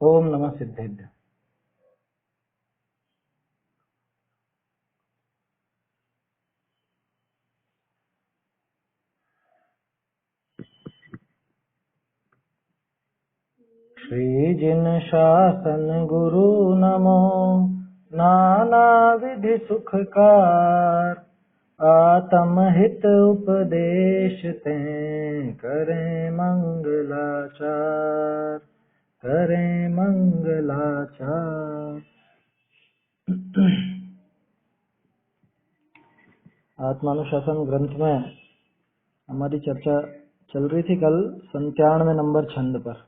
ओम नमः सिद्धेभ्य। श्री जिन शासन गुरु नमो, नाना विधि सुखकार, आत्म हित उपदेश ते, करें मंगलाचार, करें मंगलाचार। आत्मानुशासन ग्रंथ में हमारी चर्चा चल रही थी कल 97 नंबर छंद पर।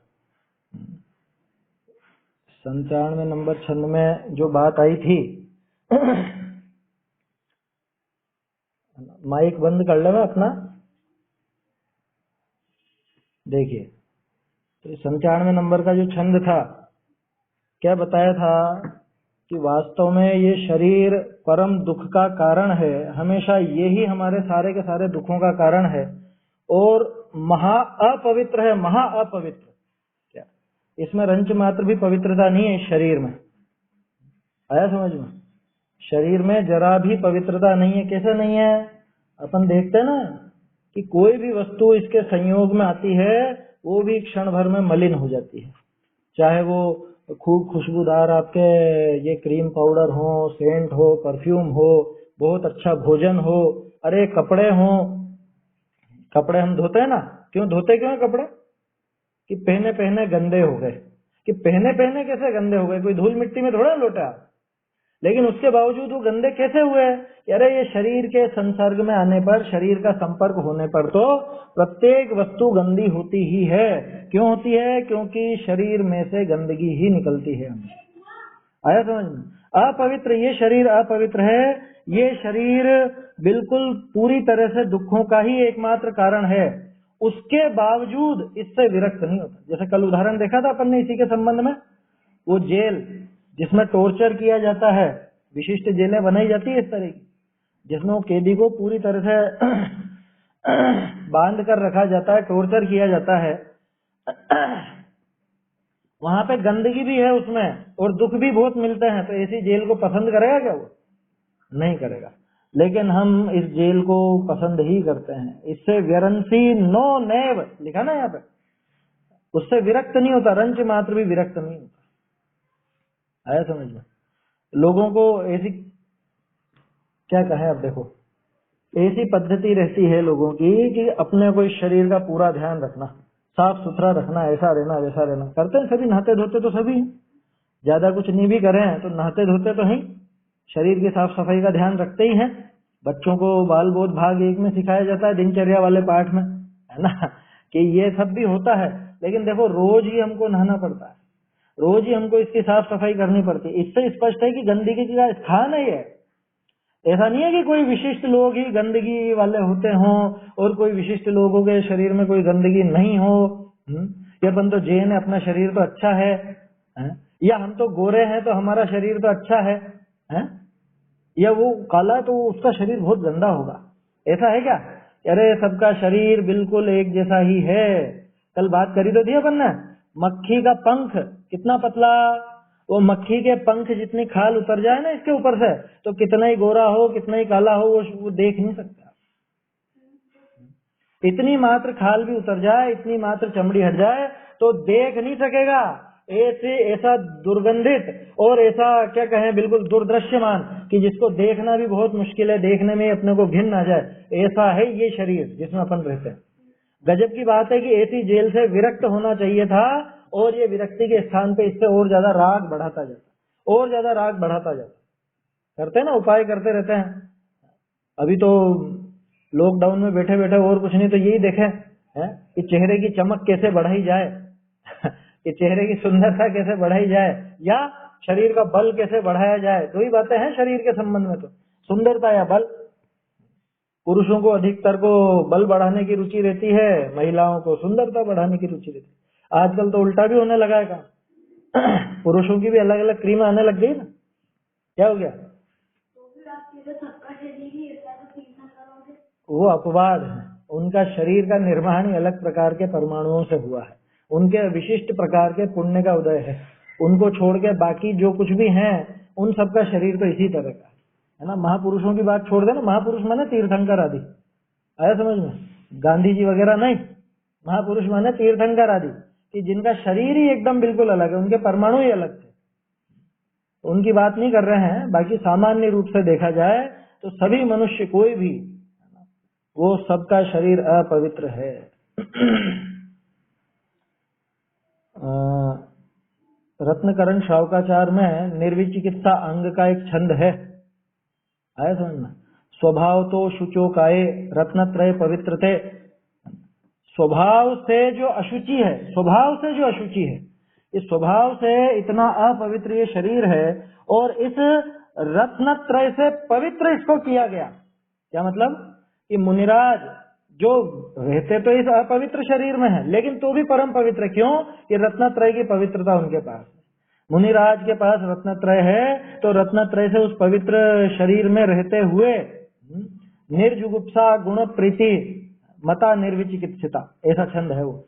97 नंबर छंद में जो बात आई थी, माइक बंद कर लेना अपना। देखिए, तो 97 नंबर का जो छंद था, क्या बताया था कि वास्तव में ये शरीर परम दुख का कारण है, हमेशा यही हमारे सारे के सारे दुखों का कारण है और महा अपवित्र है, महा अपवित्र। क्या इसमें रंच मात्र भी पवित्रता नहीं है? इस शरीर में आया समझ में? शरीर में जरा भी पवित्रता नहीं है। कैसे नहीं है? अपन देखते हैं ना कि कोई भी वस्तु इसके संयोग में आती है वो भी क्षण भर में मलिन हो जाती है। चाहे वो खूब खुशबूदार आपके ये क्रीम पाउडर हो, सेंट हो, परफ्यूम हो, बहुत अच्छा भोजन हो, अरे कपड़े हो, कपड़े हम धोते हैं ना, क्यों धोते क्यों है कपड़े? कि पहने पहने गंदे हो गए। कि पहने पहने कैसे गंदे हो गए? कोई धूल मिट्टी में थोड़ा लौटा, लेकिन उसके बावजूद वो गंदे कैसे हुए? अरे ये शरीर के संसर्ग में आने पर, शरीर का संपर्क होने पर तो प्रत्येक वस्तु गंदी होती ही है। क्यों होती है? क्योंकि शरीर में से गंदगी ही निकलती है। आया समझ में? अपवित्र, ये शरीर अपवित्र है। ये शरीर बिल्कुल पूरी तरह से दुखों का ही एकमात्र कारण है। उसके बावजूद इससे विरक्त नहीं होता। जैसे कल उदाहरण देखा था अपन ने इसी के संबंध में, वो जेल जिसमें टॉर्चर किया जाता है, विशिष्ट जेलें बनाई जाती है इस तरह की, जिसमें वो कैदी को पूरी तरह से बांध कर रखा जाता है, टॉर्चर किया जाता है। वहां पे गंदगी भी है उसमें और दुख भी बहुत मिलते हैं, तो ऐसी जेल को पसंद करेगा क्या? वो नहीं करेगा। लेकिन हम इस जेल को पसंद ही करते हैं। इससे व्यरंसी नो नेव लिखा ना यहाँ पे, उससे विरक्त नहीं होता, रंच मात्र भी विरक्त नहीं होता। आया समझ में? लोगों को ऐसी, क्या कहें, अब देखो, ऐसी पद्धति रहती है लोगों की कि अपने को इस शरीर का पूरा ध्यान रखना, साफ सुथरा रखना, ऐसा रहना वैसा रहना। करते हैं सभी, नहाते धोते तो सभी, ज्यादा कुछ नहीं भी करें तो नहाते धोते तो ही, शरीर की साफ सफाई का ध्यान रखते ही हैं। बच्चों को बाल बोध भाग 1 में सिखाया जाता है, दिनचर्या वाले पाठ में, है ना, कि ये सब भी होता है। लेकिन देखो, रोज ही हमको नहाना पड़ता है, रोज ही हमको इसकी साफ सफाई करनी पड़ती है। इससे स्पष्ट है कि गंदगी का स्थान है ये। ऐसा नहीं है कि कोई विशिष्ट लोग ही गंदगी वाले होते हों और कोई विशिष्ट लोगों के शरीर में कोई गंदगी नहीं हो। या अपन तो जैन है, अपना शरीर तो अच्छा है, या हम तो गोरे हैं तो हमारा शरीर तो अच्छा है, या वो काला तो उसका शरीर बहुत गंदा होगा। ऐसा है क्या? अरे सबका शरीर बिल्कुल एक जैसा ही है। कल बात करी तो थी अपन ने, मक्खी का पंख कितना पतला, वो मक्खी के पंख जितनी खाल उतर जाए ना इसके ऊपर से, तो कितना ही गोरा हो कितना ही काला हो वो देख नहीं सकता। इतनी मात्र खाल भी उतर जाए, इतनी मात्र चमड़ी हट जाए तो देख नहीं सकेगा। ऐसा दुर्गंधित और ऐसा, क्या कहें, बिल्कुल दुर्दृश्यमान कि जिसको देखना भी बहुत मुश्किल है, देखने में अपने को घिन आ जाए, ऐसा है ये शरीर जिसमें अपन रहते हैं। गजब की बात है कि ऐसी जेल से विरक्त होना चाहिए था, और ये विरक्ति के स्थान पे इससे और ज्यादा राग बढ़ाता जाता, और ज्यादा राग बढ़ाता जाता। करते हैं ना, उपाय करते रहते हैं। अभी तो लॉकडाउन में बैठे बैठे और कुछ नहीं तो यही देखे हैं कि चेहरे की चमक कैसे बढ़ाई जाए कि चेहरे की सुंदरता कैसे बढ़ाई जाए, या शरीर का बल कैसे बढ़ाया जाए। दो ही बातें हैं शरीर के संबंध में, तो सुंदरता या बल। पुरुषों को अधिकतर को बल बढ़ाने की रुचि रहती है, महिलाओं को सुंदरता बढ़ाने की रुचि रहती है। आजकल तो उल्टा भी होने लगा है काम। पुरुषों की भी अलग अलग क्रीम आने लग गई ना। क्या हो गया? वो अपवाद है, उनका शरीर का निर्माण ही अलग प्रकार के परमाणुओं से हुआ है, उनके विशिष्ट प्रकार के पुण्य का उदय है। उनको छोड़ के बाकी जो कुछ भी हैं उन सबका शरीर तो इसी तरह का है ना। महापुरुषों की बात छोड़ देना, महापुरुष माने तीर्थंकर आदि, आया समझ में, गांधी जी वगैरह नहीं, महापुरुष माने तीर्थंकर आदि कि जिनका शरीर ही एकदम बिल्कुल अलग है, उनके परमाणु ही अलग थे, उनकी बात नहीं कर रहे हैं। बाकी सामान्य रूप से देखा जाए तो सभी मनुष्य कोई भी, वो सबका शरीर अपवित्र है। रत्नकरण शावकाचार में निर्विचिकित्सा अंग का एक छंद है, आया समझना। स्वभाव तो शुचो काये रत्नत्रय पवित्र थे। स्वभाव से जो अशुचि है, स्वभाव से जो अशुचि है, इस स्वभाव से इतना अपवित्र ये शरीर है और इस रत्नत्रय से पवित्र इसको किया गया। क्या मतलब कि मुनिराज जो रहते तो इस अपवित्र शरीर में है लेकिन तो भी परम पवित्र। क्यों? कि रत्नत्रय की पवित्रता उनके पास, मुनिराज के पास रत्नत्रय है, तो रत्नत्रय से उस पवित्र शरीर में रहते हुए निर्जुगुप्सा गुण प्रीति मता निर्विचिकित्सिता, ऐसा छंद है वो।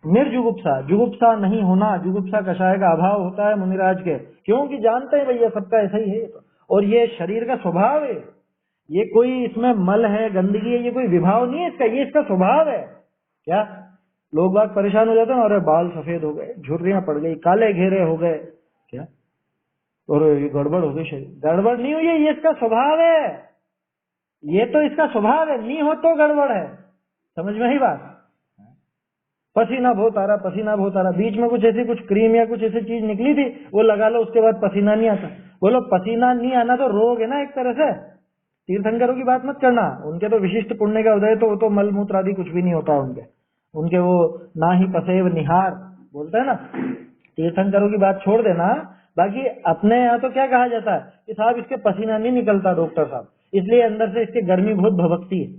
निर्जुगुप्सा, जुगुप्सा नहीं होना, जुगुप्सा कषाय का अभाव होता है मुनिराज के, क्योंकि जानते हैं भैया सबका ऐसा ही है और ये शरीर का स्वभाव है, ये कोई इसमें मल है गंदगी है, ये कोई विभाव नहीं है इसका, ये इसका स्वभाव है। क्या लोग बात परेशान हो जाते हैं, अरे बाल सफेद हो गए, झुर्रियां पड़ गई, काले घेरे हो गए, क्या और ये गड़बड़ हो गई शरीर। गड़बड़ नहीं हुई है, ये इसका स्वभाव है, ये तो इसका स्वभाव है, नहीं हो तो गड़बड़ है। समझ में ही बात। पसीना बहुत आ रहा, पसीना बहुत आ रहा, बीच में कुछ ऐसी कुछ क्रीम या कुछ ऐसी चीज निकली थी वो लगा लो, उसके बाद पसीना नहीं आता। बोलो पसीना नहीं आना तो रोग है ना एक तरह से। तीर्थंकरों की बात मत करना, उनके तो विशिष्ट पुण्य का उदय, तो वो तो मल मूत्र आदि कुछ भी नहीं होता उनके वो ना ही पसेव निहार बोलते हैं ना। तीर्थंकरों की बात छोड़ देना, बाकी अपने यहाँ तो क्या कहा जाता है कि साहब इसके पसीना नहीं निकलता डॉक्टर साहब, इसलिए अंदर से इसके गर्मी बहुत भभकती है,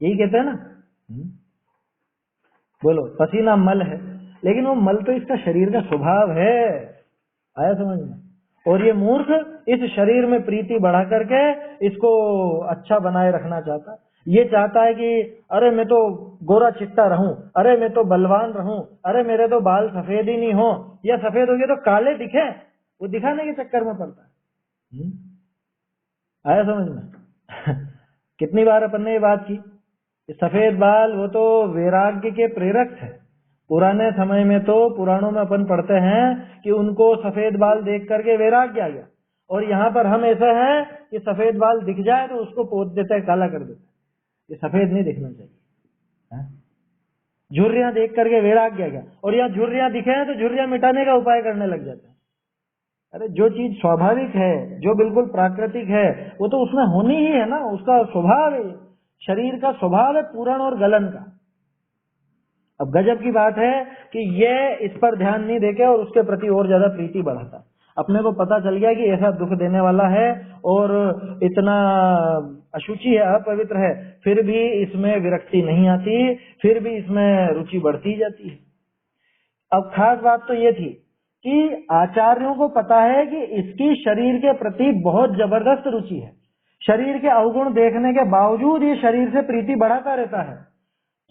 यही कहते हैं ना। बोलो पसीना मल है, लेकिन वो मल तो इसका शरीर का स्वभाव है, आया समझ में। और ये मूर्ख इस शरीर में प्रीति बढ़ा करके इसको अच्छा बनाए रखना चाहता, ये चाहता है कि अरे मैं तो गोरा चिट्टा रहूं, अरे मैं तो बलवान रहूं, अरे मेरे तो बाल सफेद ही नहीं हो, या सफेद हो गए तो काले दिखे, वो दिखाने के चक्कर में पड़ता है। आया समझ में। कितनी बार अपन ने ये बात की, सफेद बाल वो तो वैराग्य के प्रेरक है। पुराने समय में तो पुराणों में अपन पढ़ते हैं कि उनको सफेद बाल देख करके वैराग्य आ गया, और यहाँ पर हम ऐसा है कि सफेद बाल दिख जाए तो उसको पोत देते हैं, काला कर देते हैं, ये सफेद नहीं दिखना चाहिए। झुर्रियां देख करके वैराग्य आ गया, और यहाँ झुर्रियां दिखे हैं तो झुर्रियां मिटाने का उपाय करने लग जाते हैं। अरे जो चीज स्वाभाविक है, जो बिल्कुल प्राकृतिक है, वो तो उसमें होनी ही है ना, उसका स्वभाव है, शरीर का स्वभाव है पूरण और गलन का। अब गजब की बात है कि ये इस पर ध्यान नहीं देके और उसके प्रति और ज्यादा प्रीति बढ़ाता। अपने को पता चल गया कि ऐसा दुख देने वाला है और इतना अशुचि है, अपवित्र है, फिर भी इसमें विरक्ति नहीं आती, फिर भी इसमें रुचि बढ़ती जाती है। अब खास बात तो ये थी कि आचार्यों को पता है कि इसकी शरीर के प्रति बहुत जबरदस्त रुचि है, शरीर के अवगुण देखने के बावजूद ये शरीर से प्रीति बढ़ाता रहता है,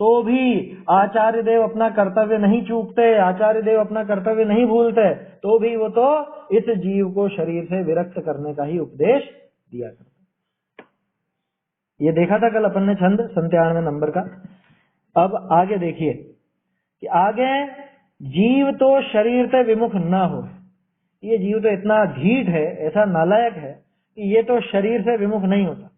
तो भी आचार्य देव अपना कर्तव्य नहीं चूकते, आचार्य देव अपना कर्तव्य नहीं भूलते, तो भी वो तो इस जीव को शरीर से विरक्त करने का ही उपदेश दिया करते। ये देखा था कल अपन ने छंद 97 नंबर का। अब आगे देखिए कि आगे जीव तो शरीर से विमुख न हो। ये जीव तो इतना ढीठ है, ऐसा नालायक है कि ये तो शरीर से विमुख नहीं होता।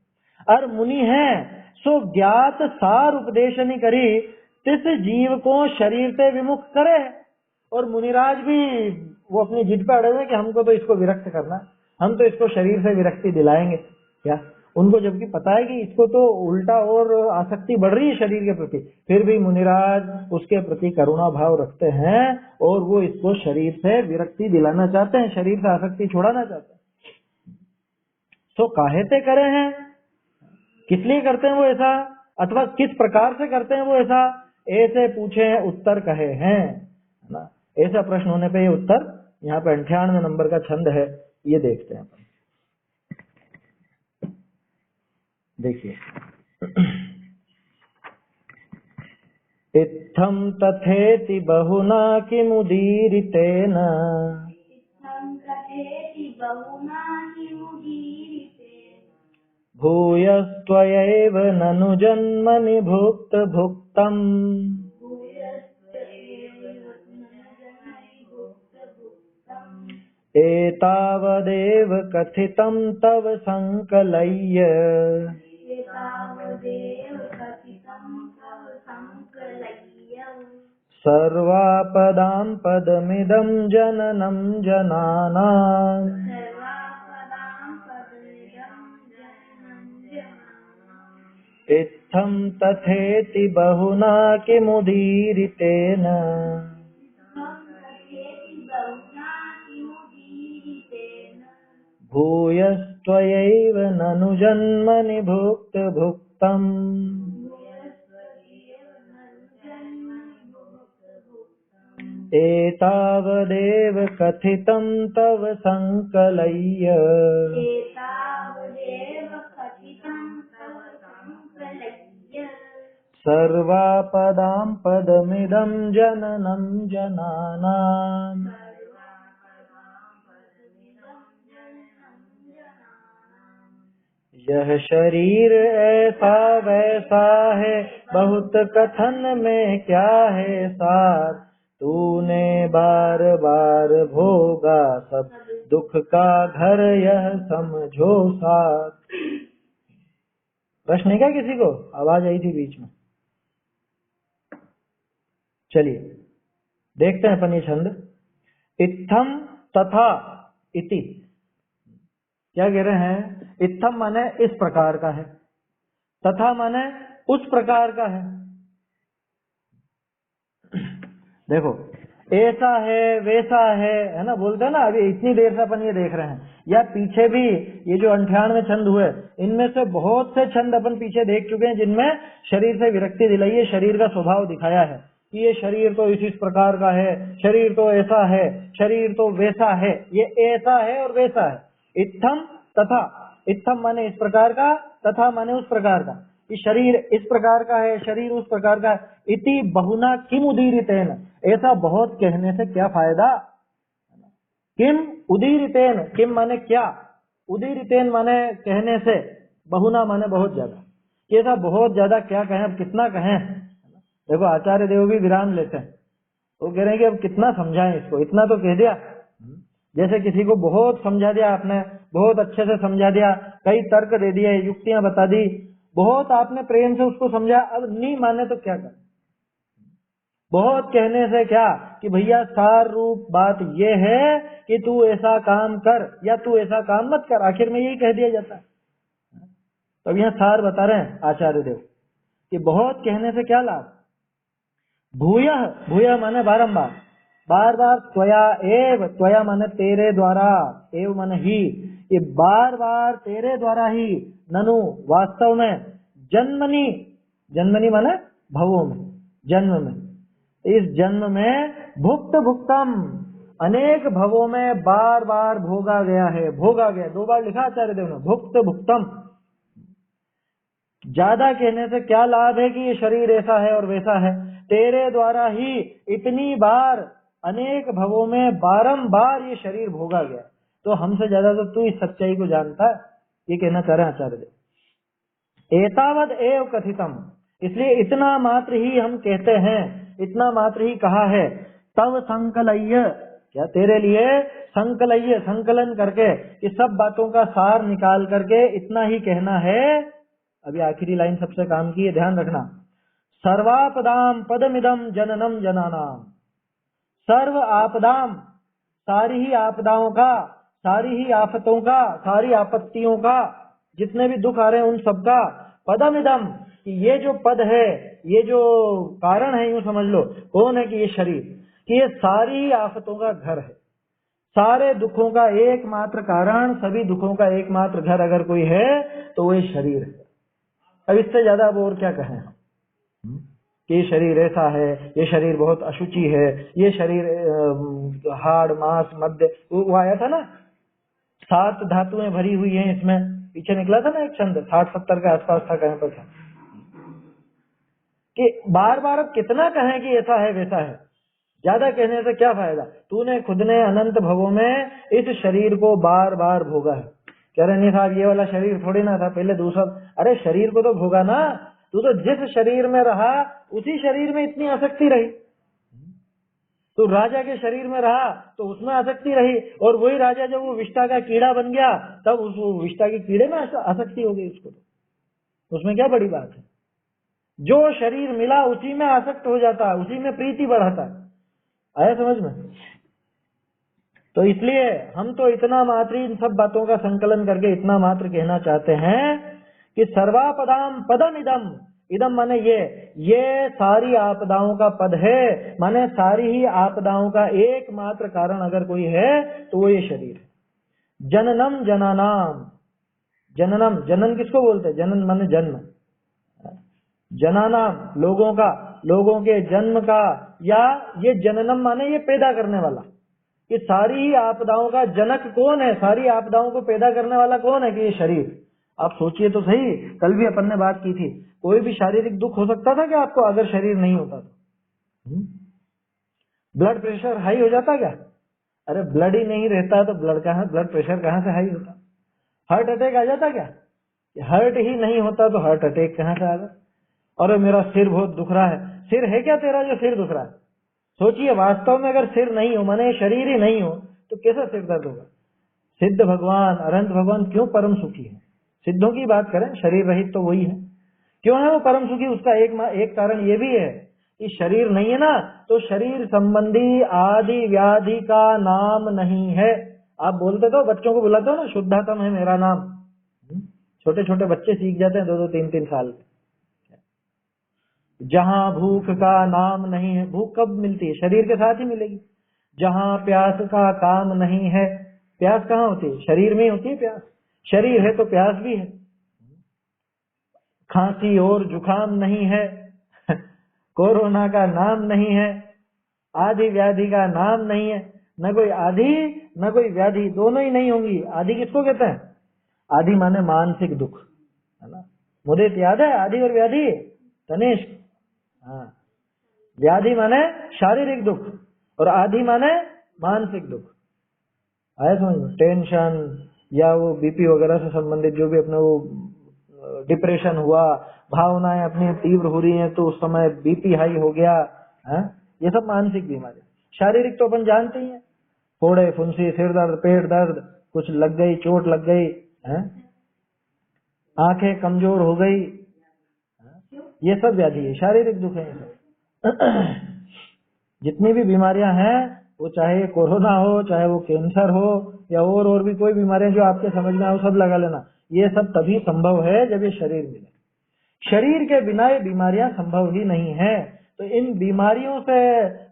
और मुनि है सो ज्ञात सार उपदेश नहीं करी, तिस जीव को शरीर से विमुख करे। और मुनिराज भी वो अपनी जिद पे अड़े हुए कि हमको तो इसको विरक्त करना, हम तो इसको शरीर से विरक्ति दिलाएंगे। क्या उनको जबकि पता है कि इसको तो उल्टा और आसक्ति बढ़ रही है शरीर के प्रति, फिर भी मुनिराज उसके प्रति करुणा भाव रखते हैं और वो इसको शरीर से विरक्ति दिलाना चाहते हैं, शरीर से आसक्ति छुड़ाना चाहते हैं। सो काहेते करे हैं, किस लिए करते हैं वो ऐसा, अथवा किस प्रकार से करते हैं वो ऐसा, ऐसे पूछे हैं उत्तर कहे हैं ना। ऐसा प्रश्न होने पे ये उत्तर यहाँ पे 98 नंबर का छंद है, ये देखते हैं। देखिए इत्थं तथेति बहुना किमुदीरितेन भूयस्त्वयैव ननु जन्मनि भुक्तभुक्तम् एतावदेव कथितं तव संकलय्य सर्वापदां पदमिदं जननं जनानाम् इत्थं तथेति बहुना किमुदीरितेन भूयस्त्वयैव ननु जन्मनि भुक्तभुक्तम् एतावदेव कथितं तव संकलय्य सर्वापदां पदमिदं जननं जनानाम् यह शरीर ऐसा वैसा है बहुत कथन में क्या है सार तूने बार बार भोगा सब दुख का घर यह समझो सार। प्रश्न है क्या किसी को? आवाज आई थी बीच में। चलिए देखते हैं अपन ये छंद। इत्थम तथा इति क्या कह रहे हैं? इत्थम माने इस प्रकार का है, तथा माने उस प्रकार का है। देखो ऐसा है वैसा है ना, बोलते हैं ना। अभी इतनी देर से अपन ये देख रहे हैं, या पीछे भी ये जो 98 छंद हुए, इनमें से बहुत से छंद अपन पीछे देख चुके हैं जिनमें शरीर से विरक्ति दिलाई है, शरीर का स्वभाव दिखाया है कि ये शरीर तो इस प्रकार का है, शरीर तो ऐसा है, शरीर तो वैसा है, ये ऐसा है और वैसा है। इत्थम तथा, इत्थम माने इस प्रकार का, तथा माने उस प्रकार का। कि शरीर इस प्रकार का है, शरीर उस प्रकार का है। इति बहुना किम उदीरितेन, ऐसा बहुत कहने से क्या फायदा। किम उदीरितेन, किम माने क्या, उदीरितेन माने कहने से, बहुना माने बहुत ज्यादा। कि ऐसा बहुत ज्यादा क्या कहें, अब कितना कहें। देखो आचार्य देव भी विराम लेते हैं, वो कह रहे हैं कि अब कितना समझाएं इसको, इतना तो कह दिया। जैसे किसी को बहुत समझा दिया आपने, बहुत अच्छे से समझा दिया, कई तर्क दे दिए, युक्तियां बता दी, बहुत आपने प्रेम से उसको समझा, अब नहीं माने तो क्या कर। बहुत कहने से क्या कि भैया सार रूप बात ये है कि तू ऐसा काम कर या तू ऐसा काम मत कर, आखिर में यही कह दिया जाता है। तो यहाँ सार बता रहे हैं आचार्य देव कि बहुत कहने से क्या लाभ। भूयः, भूयः माने बारंबार, बार बार, त्वया एव, त्वया माने तेरे द्वारा, एव माने ही, ये बार बार तेरे द्वारा ही, ननु वास्तव में, जन्मनि, जन्मनि माने भवों में, जन्म में, इस जन्म में, भुक्त भुक्तम, अनेक भवों में बार बार भोगा गया है, भोगा गया, 2 बार लिखा आचार्य देव ने, भुक्त भुक्तम। ज्यादा कहने से क्या लाभ है कि ये शरीर ऐसा है और वैसा है। तेरे द्वारा ही इतनी बार, अनेक भवों में बारंबार ये शरीर भोगा गया, तो हमसे ज्यादा तो तू इस सच्चाई को जानता है, ये कहना चाह रहे हैं आचार्य देव। एतावद एव कथितम, इसलिए इतना मात्र ही हम कहते हैं, इतना मात्र ही कहा है। तव संकलय्य, क्या तेरे लिए, संकलय्य, संकलन करके, इस सब बातों का सार निकाल करके इतना ही कहना है। अभी आखिरी लाइन सबसे काम की है, ध्यान रखना। सर्वापदाम पदमिदम जननम जनानाम, सर्व आपदाम, सारी ही आपदाओं का, सारी ही आफतों का, सारी आपत्तियों का, जितने भी दुख आ रहे हैं उन सबका, पदमिदम, कि ये जो पद है, ये जो कारण है, यूं समझ लो कौन है कि ये शरीर, कि ये सारी आफतों का घर है, सारे दुखों का एकमात्र कारण, सभी दुखों का एकमात्र घर अगर कोई है तो वो शरीर है। अब इससे ज्यादा अब और क्या कहें कि ये शरीर ऐसा है, ये शरीर बहुत अशुचि है, ये शरीर हाड़ मांस मध्य, वो आया था ना, 7 धातुएं भरी हुई हैं इसमें, पीछे निकला था ना एक छंद, 60-70 के आसपास था, कहीं पर था। कि बार बार अब कितना कहें कि ऐसा है वैसा है, ज्यादा कहने से क्या फायदा। तूने खुद ने अनंत भवों में इस शरीर को बार बार भोगा है। कह रहे नहीं साहब ये वाला शरीर थोड़ी ना था, पहले दूसरा। अरे शरीर को तो भोगा ना, तू तो जिस शरीर में रहा उसी शरीर में इतनी आसक्ति रही। तो राजा के शरीर में रहा तो उसमें आसक्ति रही, और वही राजा जब वो विष्टा का कीड़ा बन गया तब उस विष्टा के कीड़े में आसक्ति हो गई उसको। तो उसमें क्या बड़ी बात है। जो शरीर मिला उसी में आसक्त हो जाता है, उसी में प्रीति बढ़ाता है। आया समझ में। तो इसलिए हम तो इतना मात्र इन सब बातों का संकलन करके इतना मात्र कहना चाहते हैं कि सर्वापदाम पदम इदम, इदम माने ये सारी आपदाओं का पद है, माने सारी ही आपदाओं का एकमात्र कारण अगर कोई है तो वो ये शरीर है। जननम जनानाम, जननम, जनन किसको बोलते हैं? जनन माने जन्म, जनानाम लोगों का, लोगों के जन्म का, या ये जननम माने ये पैदा करने वाला। कि सारी ही आपदाओं का जनक कौन है, सारी आपदाओं को पैदा करने वाला कौन है? कि ये शरीर। आप सोचिए तो सही, कल भी अपन ने बात की थी, कोई भी शारीरिक दुख हो सकता था क्या आपको अगर शरीर नहीं होता तो? ब्लड प्रेशर हाई हो जाता क्या? अरे ब्लड ही नहीं रहता तो ब्लड प्रेशर कहाँ से हाई होता? हार्ट अटैक आ जाता क्या? हार्ट ही नहीं होता तो हार्ट अटैक कहाँ से आ गया? और मेरा सिर बहुत दुख रहा है, सिर है क्या तेरा जो सिर दुख रहा है? सोचिए, वास्तव में अगर सिर नहीं हो, माने शरीर ही नहीं हो, तो कैसा सिर दर्द होगा? सिद्ध भगवान, अनंत भगवान क्यों परम सुखी है? सिद्धों की बात करें, शरीर रहित तो वही है। क्यों है वो परम सुखी? उसका एक कारण ये भी है कि शरीर नहीं है ना, तो शरीर संबंधी आदि व्याधि का नाम नहीं है। आप बोलते तो बच्चों को बुलाते हो ना, शुद्धातम है मेरा नाम। छोटे छोटे बच्चे सीख जाते हैं 2-2, 3-3 साल। जहां भूख का नाम नहीं है, भूख कब मिलती है? शरीर के साथ ही मिलेगी। जहां प्यास का काम नहीं है, प्यास कहाँ होती है? शरीर में ही होती है प्यास। शरीर है तो प्यास भी है। खांसी और जुकाम नहीं है, कोरोना का नाम नहीं है, आदि व्याधि का नाम नहीं है। न कोई आदि न कोई व्याधि, दोनों ही नहीं होंगी। आदि किसको कहते हैं? आदि माने मानसिक दुख, है ना। मुझे याद है आदि और व्याधि, तनिष्क। हाँ, व्याधि माने शारीरिक दुख और आदि माने मानसिक दुख। आया समझ में? टेंशन या वो बीपी वगैरह से संबंधित जो भी अपने वो डिप्रेशन हुआ, भावनाएं अपनी तीव्र हो रही हैं तो उस समय बीपी हाई हो गया, है, ये सब मानसिक बीमारी। शारीरिक तो अपन जानते ही हैं, फोड़े फुंसी, सिर दर्द, पेट दर्द, कुछ लग गई, चोट लग गई, है, आंखें कमजोर हो गई, ये सब व्याधि है, शारीरिक दुख है। जितनी भी बीमारियां हैं, वो चाहे कोरोना हो, चाहे वो कैंसर हो, या और भी कोई बीमारियां जो आपके समझ में आए, सब लगा लेना। ये सब तभी संभव है जब ये शरीर मिले। शरीर के बिना ये बीमारियां संभव ही नहीं है। तो इन बीमारियों से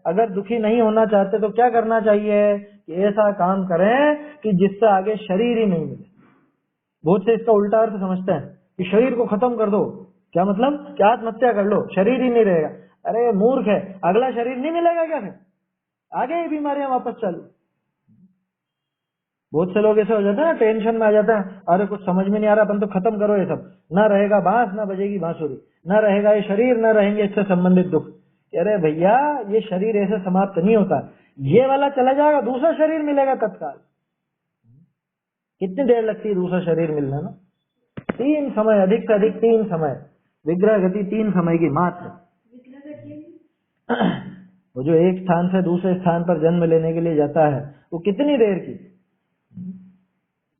अगर दुखी नहीं होना चाहते तो क्या करना चाहिए? कि ऐसा काम करें कि जिससे आगे शरीर ही नहीं मिले। बहुत से इसका उल्टा अर्थ समझते हैं कि शरीर को खत्म कर दो। क्या मतलब? कि आत्महत्या कर लो, शरीर ही नहीं रहेगा। अरे मूर्ख है, अगला शरीर नहीं मिलेगा क्या? फिर आगे ये बीमारियां वापस चालू। बहुत से लोग ऐसे हो जाते हैं, टेंशन में आ जाते हैं, अरे कुछ समझ में नहीं आ रहा, अपन तो खत्म करो ये सब, ना रहेगा बांस, ना बजेगी बांसुरी, ना रहेगा ये शरीर, ना रहेंगे इससे संबंधित दुख। अरे भैया, ये शरीर ऐसे समाप्त नहीं होता, ये वाला चला जाएगा, दूसरा शरीर मिलेगा तत्काल। कितनी देर लगती है दूसरा शरीर मिलने में? 3 समय, अधिक से अधिक 3 समय, विग्रह गति 3 समय की मात्र। वो जो एक स्थान से दूसरे स्थान पर जन्म लेने के लिए जाता है, वो कितनी देर की?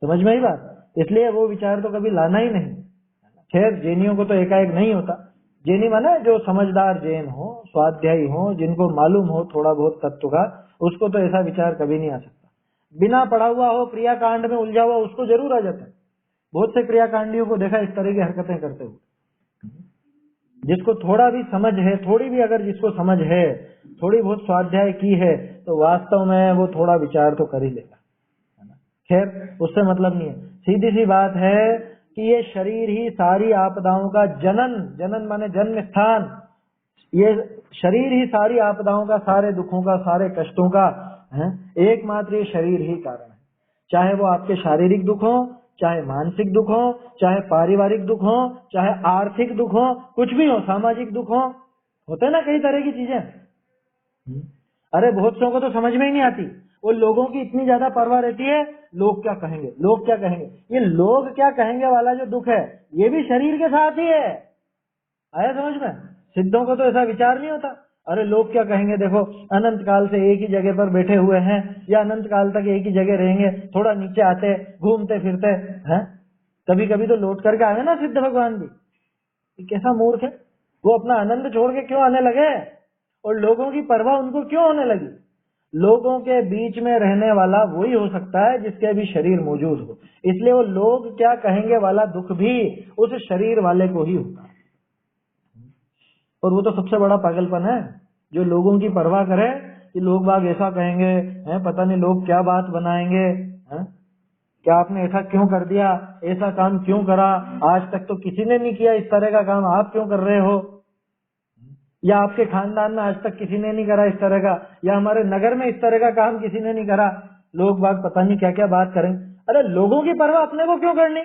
समझ में आई बात? इसलिए वो विचार तो कभी लाना ही नहीं। खैर, जैनियों को तो एकाएक नहीं होता। जैनी माने जो समझदार जैन हो, स्वाध्यायी हो, जिनको मालूम हो थोड़ा बहुत तत्व का, उसको तो ऐसा विचार कभी नहीं आ सकता। बिना पढ़ा हुआ हो, क्रियाकांड में उलझा हुआ, उसको जरूर आ जाता है। बहुत से क्रियाकांडियों को देखा इस तरह की हरकतें करते हुए। जिसको थोड़ा भी समझ है, थोड़ी भी अगर जिसको समझ है, थोड़ी बहुत स्वाध्याय की है, तो वास्तव में वो थोड़ा विचार तो कर ही लेगा। खैर, उससे मतलब नहीं है। सीधी सी बात है कि ये शरीर ही सारी आपदाओं का जनन, जनन माने जन्म स्थान, ये शरीर ही सारी आपदाओं का, सारे दुखों का, सारे कष्टों का है, एकमात्र ये शरीर ही कारण है। चाहे वो आपके शारीरिक दुख हो, चाहे मानसिक दुख हो, चाहे पारिवारिक दुख हो, चाहे आर्थिक दुख हो, कुछ भी हो, सामाजिक दुख हो, होते हैं ना कई तरह की चीजें। अरे बहुत सौ को तो समझ में ही नहीं आती, वो लोगों की इतनी ज्यादा परवाह रहती है, लोग क्या कहेंगे, लोग क्या कहेंगे। ये लोग क्या कहेंगे वाला जो दुख है, ये भी शरीर के साथ ही है। आया समझ में? सिद्धों को तो ऐसा विचार नहीं होता, अरे लोग क्या कहेंगे, देखो अनंत काल से एक ही जगह पर बैठे हुए हैं, या अनंत काल तक एक ही जगह रहेंगे, थोड़ा नीचे आते घूमते फिरते हैं, कभी कभी तो लौट करके आए ना सिद्ध भगवान भी। ये कैसा मूर्ख है, वो अपना आनंद छोड़ के क्यों आने लगे, और लोगों की परवाह उनको क्यों होने लगी। लोगों के बीच में रहने वाला वही हो सकता है जिसके भी शरीर मौजूद हो, इसलिए वो लोग क्या कहेंगे वाला दुख भी उस शरीर वाले को ही होता है। और वो तो सबसे बड़ा पागलपन है, जो लोगों की परवाह करे कि लोग बाग ऐसा कहेंगे हैं, पता नहीं लोग क्या बात बनाएंगे हैं, क्या आपने ऐसा क्यों कर दिया, ऐसा काम क्यों करा, आज तक तो किसी ने नहीं किया इस तरह का काम, आप क्यों कर रहे हो, या आपके खानदान में आज तक किसी ने नहीं करा इस तरह का, या हमारे नगर में इस तरह का काम किसी ने नहीं करा, लोग बाग पता नहीं क्या क्या बात करें। अरे लोगों की परवाह अपने को क्यों करनी,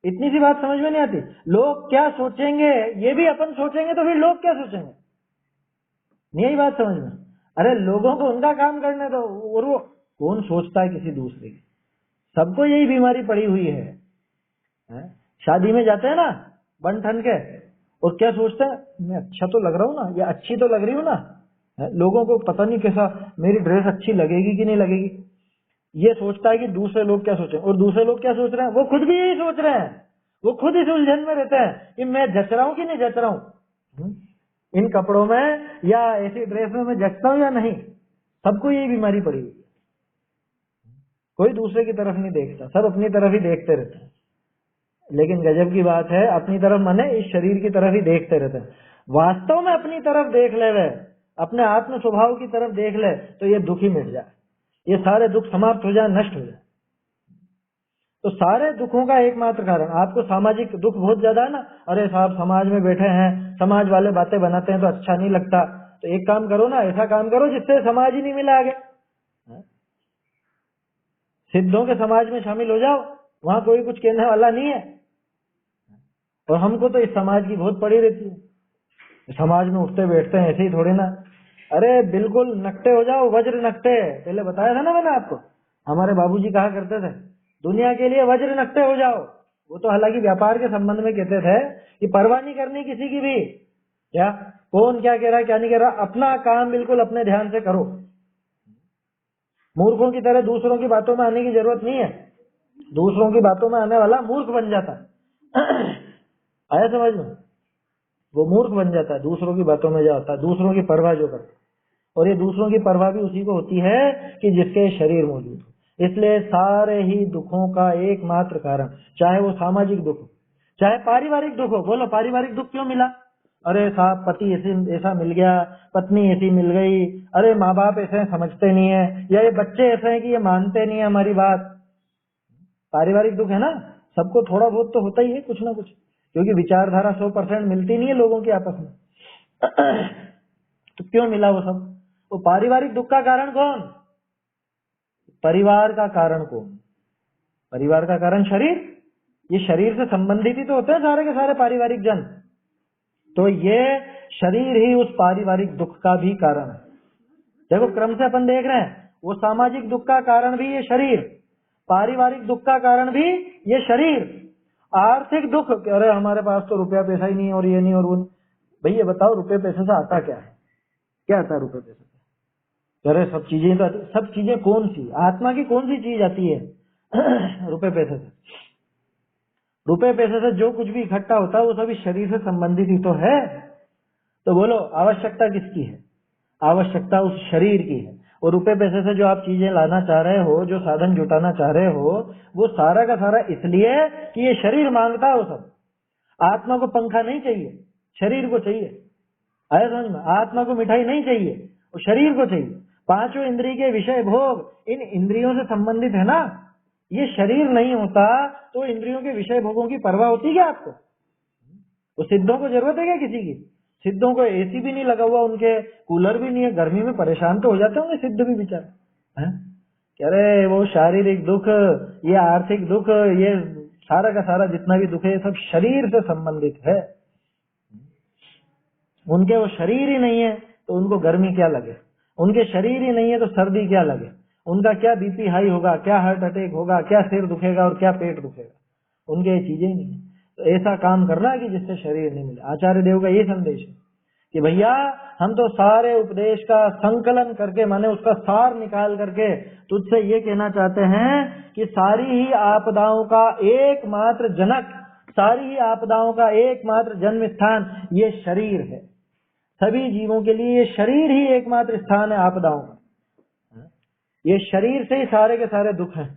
इतनी सी बात समझ में नहीं आती। लोग क्या सोचेंगे ये भी अपन सोचेंगे तो फिर लोग क्या सोचेंगे, नहीं यही बात समझ में। अरे लोगों को उनका काम करने दो, और वो कौन सोचता है किसी दूसरे की, सबको यही बीमारी पड़ी हुई है? शादी में जाते हैं ना बन ठन के, और क्या सोचते हैं, मैं अच्छा तो लग रहा हूँ ना, या अच्छी तो लग रही हूँ ना, लोगों को पता नहीं कैसा मेरी ड्रेस अच्छी लगेगी कि नहीं लगेगी, ये सोचता है कि दूसरे लोग क्या सोचें। और दूसरे लोग क्या सोच रहे हैं, वो खुद भी यही सोच रहे हैं, वो खुद इस उलझन में रहते हैं कि मैं जच रहा हूँ कि नहीं जच रहा हूँ, इन कपड़ों में या ऐसी ड्रेस में मैं जचता हूँ या नहीं। सबको यही बीमारी पड़ी हुई है, कोई दूसरे की तरफ नहीं देखता, सब अपनी तरफ ही देखते रहते हैं। लेकिन गजब की बात है, अपनी तरफ माने इस शरीर की तरफ ही देखते रहते हैं। वास्तव में अपनी तरफ देख ले, वे अपने आत्म स्वभाव की तरफ देख ले, तो ये दुख ही मिट जाए, ये सारे दुख समाप्त हो जाए, नष्ट हो जाए। तो सारे दुखों का एकमात्र कारण, आपको सामाजिक दुख बहुत ज्यादा है ना, अरे साहब समाज में बैठे हैं, समाज वाले बातें बनाते हैं तो अच्छा नहीं लगता, तो एक काम करो ना, ऐसा काम करो जिससे समाज ही नहीं मिला आगे, सिद्धों के समाज में शामिल हो जाओ, वहां कोई कुछ कहने वाला नहीं है। और हमको तो इस समाज की बहुत पड़ी रहती है, समाज में उठते बैठते हैं ऐसे ही थोड़ी ना, अरे बिल्कुल नकटे हो जाओ, वज्र नकटे। पहले बताया था ना मैंने आपको, हमारे बाबूजी कहा करते थे दुनिया के लिए वज्र नकटे हो जाओ। वो तो हालांकि व्यापार के संबंध में कहते थे कि परवाह नहीं करनी किसी की भी, क्या कौन क्या कह रहा है क्या नहीं कह रहा, अपना काम बिल्कुल अपने ध्यान से करो। मूर्खों की तरह दूसरों की बातों में आने की जरूरत नहीं है, दूसरों की बातों में आने वाला मूर्ख बन जाता है। आया समझ में, वो मूर्ख बन जाता है दूसरों की बातों में जो आता है, दूसरों की परवाह जो करता है। और ये दूसरों की परवाह भी उसी को होती है कि जिसके शरीर मौजूद हो। इसलिए सारे ही दुखों का एकमात्र कारण, चाहे वो सामाजिक दुख हो चाहे पारिवारिक दुख हो। बोलो पारिवारिक दुख क्यों मिला, अरे साहब पति ऐसा मिल गया, पत्नी ऐसी मिल गई, अरे माँ बाप ऐसे समझते नहीं है, या ये बच्चे ऐसे हैं कि ये मानते नहीं है हमारी बात। पारिवारिक दुख है ना, सबको थोड़ा बहुत तो होता ही है कुछ ना कुछ, क्योंकि विचारधारा 100% मिलती नहीं है लोगों की आपस में। तो क्यों मिला वो सब, वो पारिवारिक दुख का कारण कौन, परिवार का कारण कौन, परिवार का कारण शरीर, ये शरीर से संबंधित ही तो होते हैं सारे के सारे पारिवारिक जन, तो ये शरीर ही उस पारिवारिक दुख का भी कारण है। देखो क्रम से अपन देख रहे हैं, वो सामाजिक दुख का कारण भी ये शरीर, पारिवारिक दुख का कारण भी ये शरीर, आर्थिक दुख, अरे हमारे पास तो रुपया पैसा ही नहीं और ये नहीं और वो। भैया बताओ रुपये पैसे से आता क्या है, क्या आता है रुपये पैसे से, अरे सब चीजें तो, सब चीजें कौन सी, आत्मा की कौन सी चीज आती है रुपये पैसे से। रुपये पैसे से जो कुछ भी इकट्ठा होता है वो सभी शरीर से संबंधित ही तो है। तो बोलो आवश्यकता किसकी है, आवश्यकता उस शरीर की है। और रुपए पैसे से जो आप चीजें लाना चाह रहे हो, जो साधन जुटाना चाह रहे हो, वो सारा का सारा इसलिए कि ये शरीर मांगता है वो सब। आत्मा को पंखा नहीं चाहिए, शरीर को चाहिए। आया समझ में, आत्मा को मिठाई नहीं चाहिए, वो शरीर को चाहिए। पांचों इंद्रिय के विषय भोग इन इंद्रियों से संबंधित है ना, ये शरीर नहीं होता तो इंद्रियों के विषय भोगों की परवाह होती क्या आपको? तो सिद्धों को जरूरत है क्या किसी की? सिद्धों को एसी भी नहीं लगा हुआ, उनके कूलर भी नहीं है, गर्मी में परेशान तो हो जाते होंगे सिद्ध भी बेचारे। कह रहे वो शारीरिक दुख, ये आर्थिक दुख, ये सारा का सारा जितना भी दुख है ये सब शरीर से संबंधित है। उनके वो शरीर ही नहीं है तो उनको गर्मी क्या लगे, उनके शरीर ही नहीं है तो सर्दी क्या लगे, उनका क्या बीपी हाई होगा, क्या हार्ट अटैक होगा, क्या सिर दुखेगा और क्या पेट दुखेगा, उनके ये चीजें ही नहीं है। तो ऐसा काम करना है कि जिससे शरीर नहीं मिले। आचार्य देव का ये संदेश है कि भैया हम तो सारे उपदेश का संकलन करके, माने उसका सार निकाल करके तुझसे ये कहना चाहते हैं कि सारी ही आपदाओं का एकमात्र जनक, सारी ही आपदाओं का एकमात्र जन्म स्थान ये शरीर है। सभी जीवों के लिए ये शरीर ही एकमात्र स्थान है आपदाओं का। ये शरीर से ही सारे के सारे दुख हैं,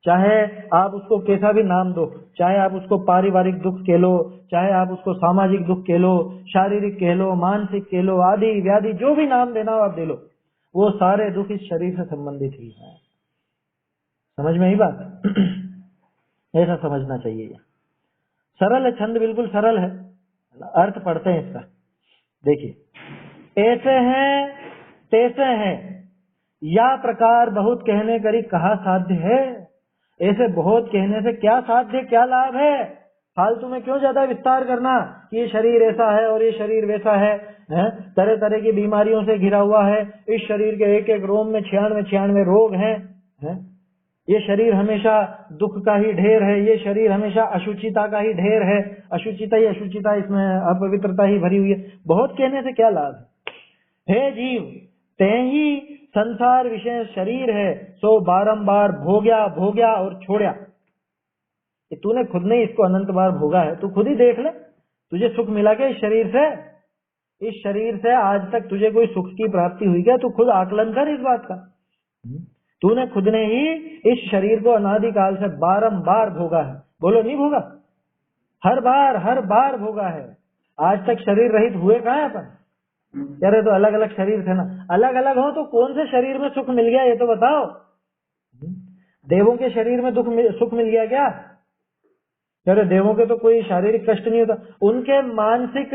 चाहे आप उसको कैसा भी नाम दो, चाहे आप उसको पारिवारिक दुख कह लो, चाहे आप उसको सामाजिक दुख कह लो, शारीरिक कह लो, मानसिक कह लो, आदि व्याधि जो भी नाम देना हो आप दे लो, वो सारे दुख इस शरीर से संबंधित ही है। समझ में आई बात? ऐसा समझना चाहिए। सरल है, छंद बिल्कुल सरल है, अर्थ पढ़ते हैं इसका। देखिए, ऐसे हैं तैसे हैं या प्रकार बहुत कहने करी कहा साध्य है। ऐसे बहुत कहने से क्या साध्य, क्या लाभ है? फालतू में क्यों ज्यादा विस्तार करना कि ये शरीर ऐसा है और ये शरीर वैसा है, तरह तरह की बीमारियों से घिरा हुआ है, इस शरीर के एक एक रोम में 96 रोग हैं, ये शरीर हमेशा दुख का ही ढेर है, ये शरीर हमेशा अशुचिता का ही ढेर है, अशुचिता ही अशुचिता, इसमें अपवित्रता ही भरी हुई है। बहुत कहने से क्या लाभ है? हे जीव, ते ही संसार विषय शरीर है, सो बारंबार भोग्या भोग्या और छोड़या। तूने खुद ने इसको अनंत बार भोगा है, तू खुद ही देख ले, तुझे सुख मिला क्या इस शरीर से? इस शरीर से आज तक तुझे कोई सुख की प्राप्ति हुई क्या? तू खुद आकलन कर इस बात का। तूने खुद ने ही इस शरीर को अनादिकाल से बारंबार भोगा है। बोलो नहीं भोगा? हर बार भोगा है। आज तक शरीर रहित हुए कहाँ है अपन? कह रहे तो अलग अलग शरीर थे ना, अलग अलग हो तो कौन से शरीर में सुख मिल गया ये तो बताओ। देवों के शरीर में सुख मिल गया क्या? कह रहे देवों के तो कोई शारीरिक कष्ट नहीं होता, उनके मानसिक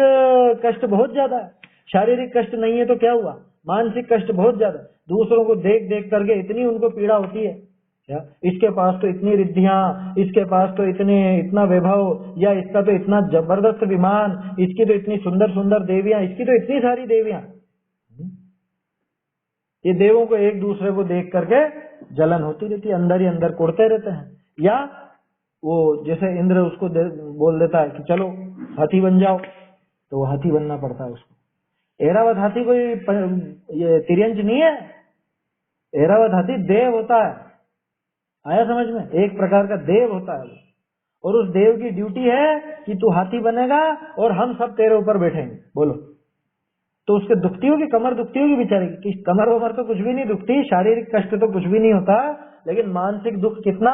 कष्ट बहुत ज्यादा है। शारीरिक कष्ट नहीं है तो क्या हुआ, मानसिक कष्ट बहुत ज्यादा। दूसरों को देख देख करके इतनी उनको पीड़ा होती है, क्या इसके पास तो इतनी रिद्धियां, इसके पास तो इतना वैभव, या इसका तो इतना जबरदस्त विमान, इसकी तो इतनी सुंदर सुंदर देवियां, इसकी तो इतनी सारी देवियां। ये देवों को एक दूसरे को देख करके जलन होती रहती है, अंदर ही अंदर कोड़ते रहते हैं। या वो जैसे इंद्र उसको बोल देता है कि चलो हाथी बन जाओ, तो वो हाथी बनना पड़ता है उसको। ऐरावत हाथी कोई ये तिर्यंच नहीं है, ऐरावत हाथी देव होता है। आया समझ में? एक प्रकार का देव होता है वो, और उस देव की ड्यूटी है कि तू हाथी बनेगा और हम सब तेरे ऊपर बैठेंगे। बोलो, तो उसके दुखती होगी, कमर दुखती होगी बेचारे की? कमर वमर तो कुछ भी नहीं दुखती, शारीरिक कष्ट तो कुछ भी नहीं होता, लेकिन मानसिक दुख कितना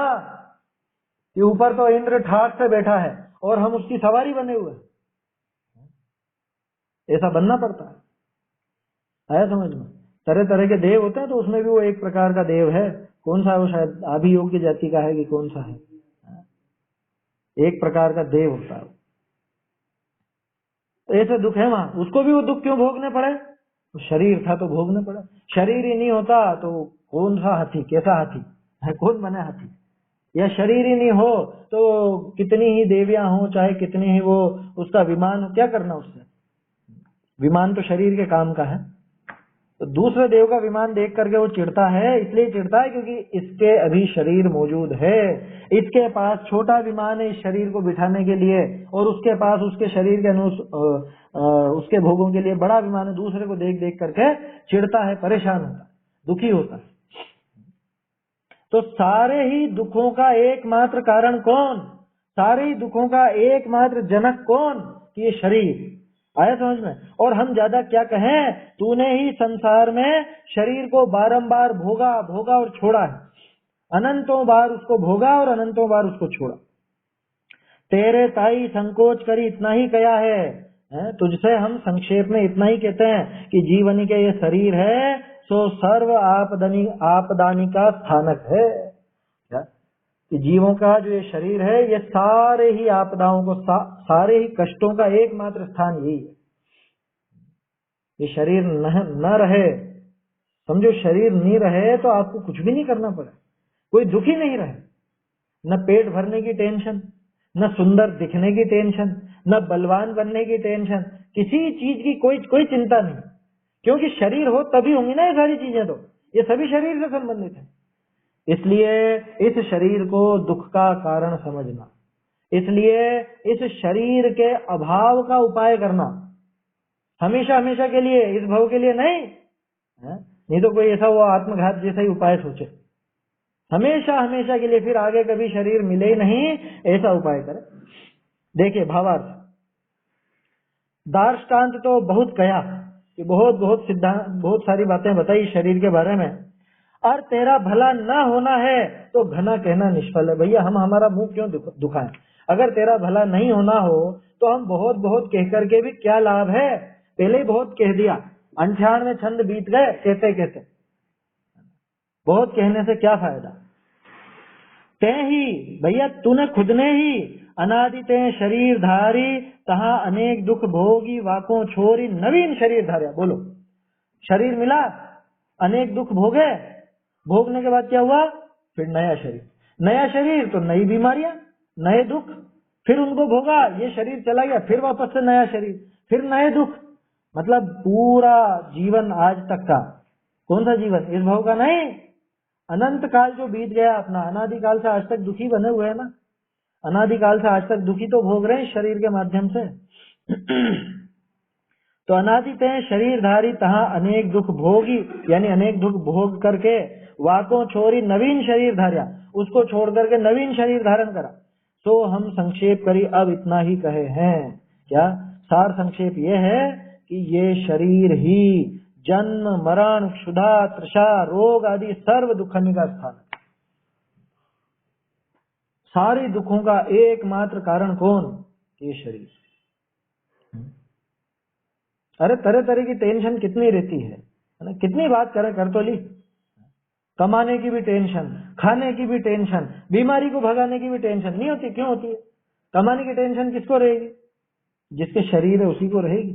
कि ऊपर तो इंद्र ठाट से बैठा है और हम उसकी सवारी बने हुए। ऐसा बनना पड़ता है। आया समझ में? तरह तरह के देव होते हैं, तो उसमें भी वो एक प्रकार का देव है। कौन सा है वो? शायद अभियोग्य जाति का है कि कौन सा है, एक प्रकार का देव होता है। तो ऐसे दुख है वहां, उसको भी वो दुख क्यों भोगने पड़े? तो शरीर था तो भोगने पड़े। शरीर ही नहीं होता तो कौन सा हाथी, कैसा हाथी है, कौन बने हाथी? या शरीर ही नहीं हो तो कितनी ही देवियां हो, चाहे कितनी ही वो उसका विमान हो, क्या करना उससे? विमान तो शरीर के काम का है। तो दूसरे देव का विमान देख करके वो चिढ़ता है, इसलिए चिढ़ता है क्योंकि इसके अभी शरीर मौजूद है, इसके पास छोटा विमान है इस शरीर को बिठाने के लिए, और उसके पास उसके शरीर के उसके भोगों के लिए बड़ा विमान है। दूसरे को देख देख करके चिढ़ता है, परेशान होता है, दुखी होता है। तो सारे ही दुखों का एकमात्र कारण कौन? सारे ही दुखों का एकमात्र जनक कौन? कि ये शरीर। आया समझ में? और हम ज्यादा क्या कहें, तूने ही संसार में शरीर को बारंबार भोगा भोगा और छोड़ा है, अनंतों बार उसको भोगा और अनंतों बार उसको छोड़ा। तेरे ताई संकोच करी इतना ही कया है, तुझसे हम संक्षेप में इतना ही कहते हैं कि जीवनी के ये शरीर है सो सर्व आपदानी का स्थानक है। कि जीवों का जो ये शरीर है ये सारे ही आपदाओं को, सारे ही कष्टों का एकमात्र स्थान यही है। ये शरीर न रहे, समझो शरीर नहीं रहे तो आपको कुछ भी नहीं करना पड़े, कोई दुखी नहीं रहे, न पेट भरने की टेंशन, न सुंदर दिखने की टेंशन, न बलवान बनने की टेंशन, किसी चीज की कोई चिंता नहीं, क्योंकि शरीर हो तभी होंगी ना ये सारी चीजें, तो ये सभी शरीर से संबंधित है। इसलिए इस शरीर को दुख का कारण समझना, इसलिए इस शरीर के अभाव का उपाय करना, हमेशा हमेशा के लिए, इस भव के लिए नहीं है? नहीं तो कोई ऐसा वो आत्मघात जैसा ही उपाय सोचे, हमेशा हमेशा के लिए, फिर आगे कभी शरीर मिले ही नहीं, ऐसा उपाय करे। देखिए भावार्थ, दार्ष्टान्त तो बहुत कहा कि बहुत सिद्धांत, बहुत सारी बातें बताई शरीर के बारे में, और तेरा भला ना होना है तो घना कहना निष्फल है। भैया हम हमारा मुंह क्यों दुखाएं? अगर तेरा भला नहीं होना हो तो हम बहुत कह करके भी क्या लाभ है? पहले ही बहुत कह दिया, 98 छंद बीत गए कहते कहते, बहुत कहने से क्या फायदा? ते ही भैया तूने खुद ने ही अनादि ते शरीर धारी तहा अनेक दुख भोगी वाकों छोरी नवीन शरीर धार्या। बोलो, शरीर मिला, अनेक दुख भोगे, भोगने के बाद क्या हुआ? फिर नया शरीर, नया शरीर तो नई बीमारियां, नए दुख, फिर उनको भोगा, ये शरीर चला गया, फिर वापस से नया शरीर, फिर नए दुख। मतलब पूरा जीवन आज तक का, कौन सा जीवन? इस भाव का नहीं, अनंत काल जो बीत गया अपना, अनादि काल से आज तक दुखी बने हुए हैं ना, अनादि काल से आज तक दुखी तो भोग रहे हैं शरीर के माध्यम से। तो अनादि ते शरीरधारी तहा अनेक दुख भोगी, यानी अनेक दुख भोग करके वाकों छोरी नवीन शरीर धार्या, उसको छोड़ करके नवीन शरीर धारण करा। तो हम संक्षेप करी अब इतना ही कहे हैं। क्या सार संक्षेप ये है कि ये शरीर ही जन्म मरण क्षुधा तृषा रोग आदि सर्व दुखनी का स्थान है। सारे दुखों का एकमात्र कारण कौन? ये शरीर। अरे तरह तरह की टेंशन कितनी रहती है ना, कितनी बात करें, कर तो ली, कमाने की भी टेंशन, खाने की भी टेंशन, बीमारी को भगाने की भी टेंशन नहीं होती। क्यों होती है? कमाने की टेंशन किसको रहेगी? जिसके शरीर है उसी को रहेगी।